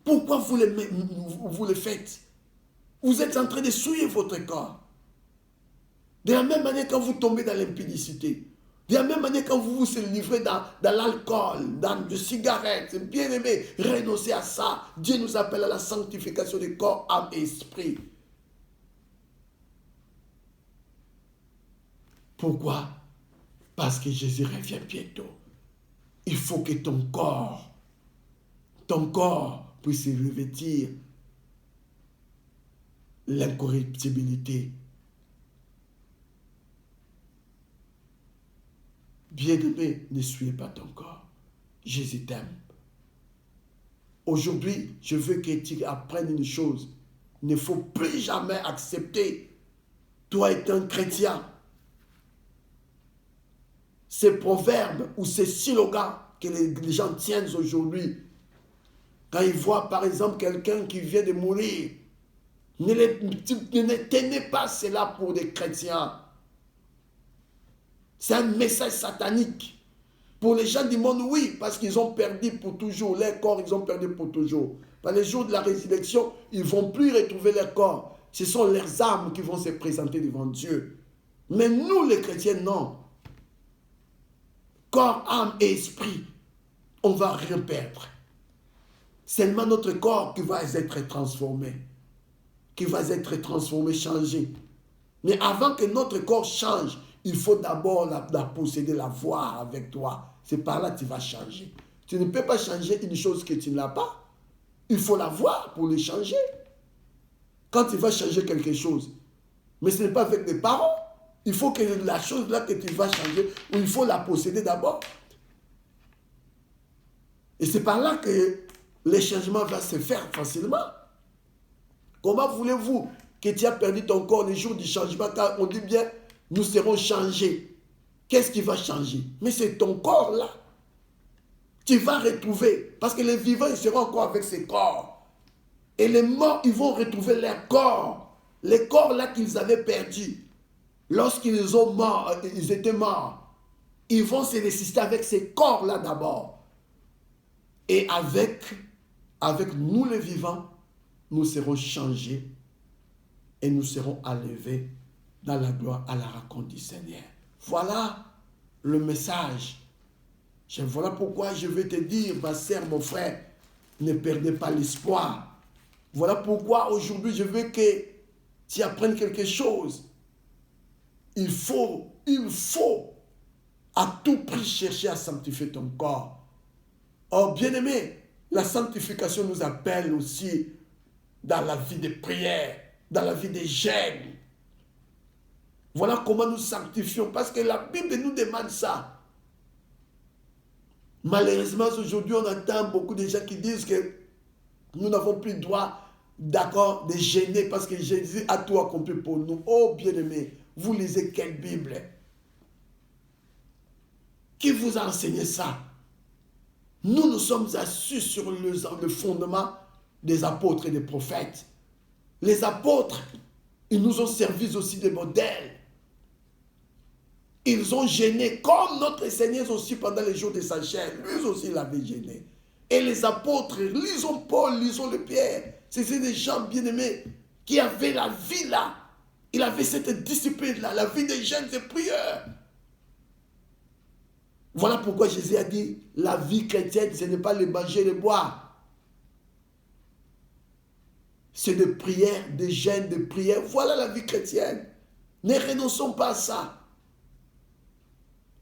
Pourquoi vous le faites? Vous êtes en train de souiller votre corps. De la même manière quand vous tombez dans l'impudicité. De la même manière quand vous vous livrez dans l'alcool, dans les cigarettes. Bien aimé, renoncez à ça. Dieu nous appelle à la sanctification du corps, âme et esprit. Pourquoi? Parce que Jésus revient bientôt. Il faut que ton corps puisse revêtir l'incorruptibilité. Bien-aimé, ne souillez pas ton corps. Jésus t'aime. Aujourd'hui, je veux que tu apprennes une chose. Il ne faut plus jamais accepter, toi étant chrétien, ces proverbes ou ces slogans que les gens tiennent aujourd'hui. Quand ils voient par exemple quelqu'un qui vient de mourir, ne tenez pas cela pour des chrétiens. C'est un message satanique. Pour les gens du monde, oui, parce qu'ils ont perdu pour toujours. Leur corps, ils ont perdu pour toujours. Par les jours de la résurrection, ils ne vont plus retrouver leur corps. Ce sont leurs âmes qui vont se présenter devant Dieu. Mais nous, les chrétiens, non. Corps, âme et esprit, on ne va rien perdre. Seulement notre corps qui va être transformé. Qui va être transformé, changé. Mais avant que notre corps change, il faut d'abord la posséder, la voir avec toi. C'est par là que tu vas changer. Tu ne peux pas changer une chose que tu n'as pas. Il faut la voir pour le changer. Quand tu vas changer quelque chose, mais ce n'est pas avec des paroles. Il faut que la chose là que tu vas changer, il faut la posséder d'abord. Et c'est par là que le changement va se faire facilement. Comment voulez-vous que tu as perdu ton corps le jour du changement, car on dit bien, nous serons changés. Qu'est-ce qui va changer? Mais c'est ton corps là. Tu vas retrouver, parce que les vivants, ils seront encore avec ces corps. Et les morts, ils vont retrouver leur corps. Les corps là qu'ils avaient perdus. Lorsqu'ils ont mort, ils étaient morts. Ils vont se ressusciter avec ces corps là d'abord. Et avec nous les vivants, nous serons changés et nous serons enlevés dans la gloire à la rencontre du Seigneur. Voilà le message. Voilà pourquoi je vais te dire, ma sœur, mon frère, ne perdez pas l'espoir. Voilà pourquoi aujourd'hui je veux que tu apprennes quelque chose. Il faut à tout prix chercher à sanctifier ton corps. Oh, bien-aimé, la sanctification nous appelle aussi dans la vie de prière, dans la vie de jeûne. Voilà comment nous sanctifions, parce que la Bible nous demande ça. Malheureusement, aujourd'hui, on entend beaucoup de gens qui disent que nous n'avons plus le droit, d'accord, de jeûner parce que Jésus a tout accompli pour nous. Oh, bien-aimé, vous lisez quelle Bible? Qui vous a enseigné ça? Nous sommes assis sur le fondement des apôtres et des prophètes. Les apôtres, ils nous ont servi aussi de modèles. Ils ont gêné, comme notre Seigneur aussi pendant les jours de sa chair. Lui aussi, il avait gêné. Et les apôtres, lisons Paul, lisons le Pierre. C'était des gens bien-aimés qui avaient la vie là. Il avait cette discipline-là, la vie des jeûnes et prières. Voilà pourquoi Jésus a dit, la vie chrétienne, ce n'est pas le manger et le boire. C'est de prière, de jeûne, de prière. Voilà la vie chrétienne. Ne renonçons pas à ça.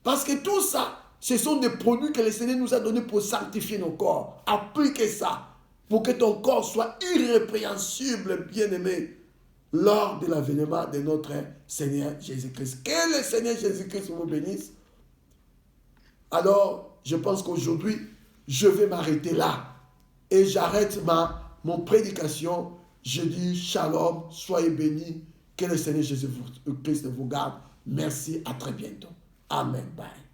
Parce que tout ça, ce sont des produits que le Seigneur nous a donnés pour sanctifier nos corps. Appliquez ça pour que ton corps soit irrépréhensible, bien-aimé, lors de l'avènement de notre Seigneur Jésus-Christ. Que le Seigneur Jésus-Christ vous bénisse. Alors, je pense qu'aujourd'hui, je vais m'arrêter là. Et j'arrête mon prédication. Je dis shalom, soyez bénis. Que le Seigneur Jésus-Christ vous garde. Merci, à très bientôt. Amen. Bye.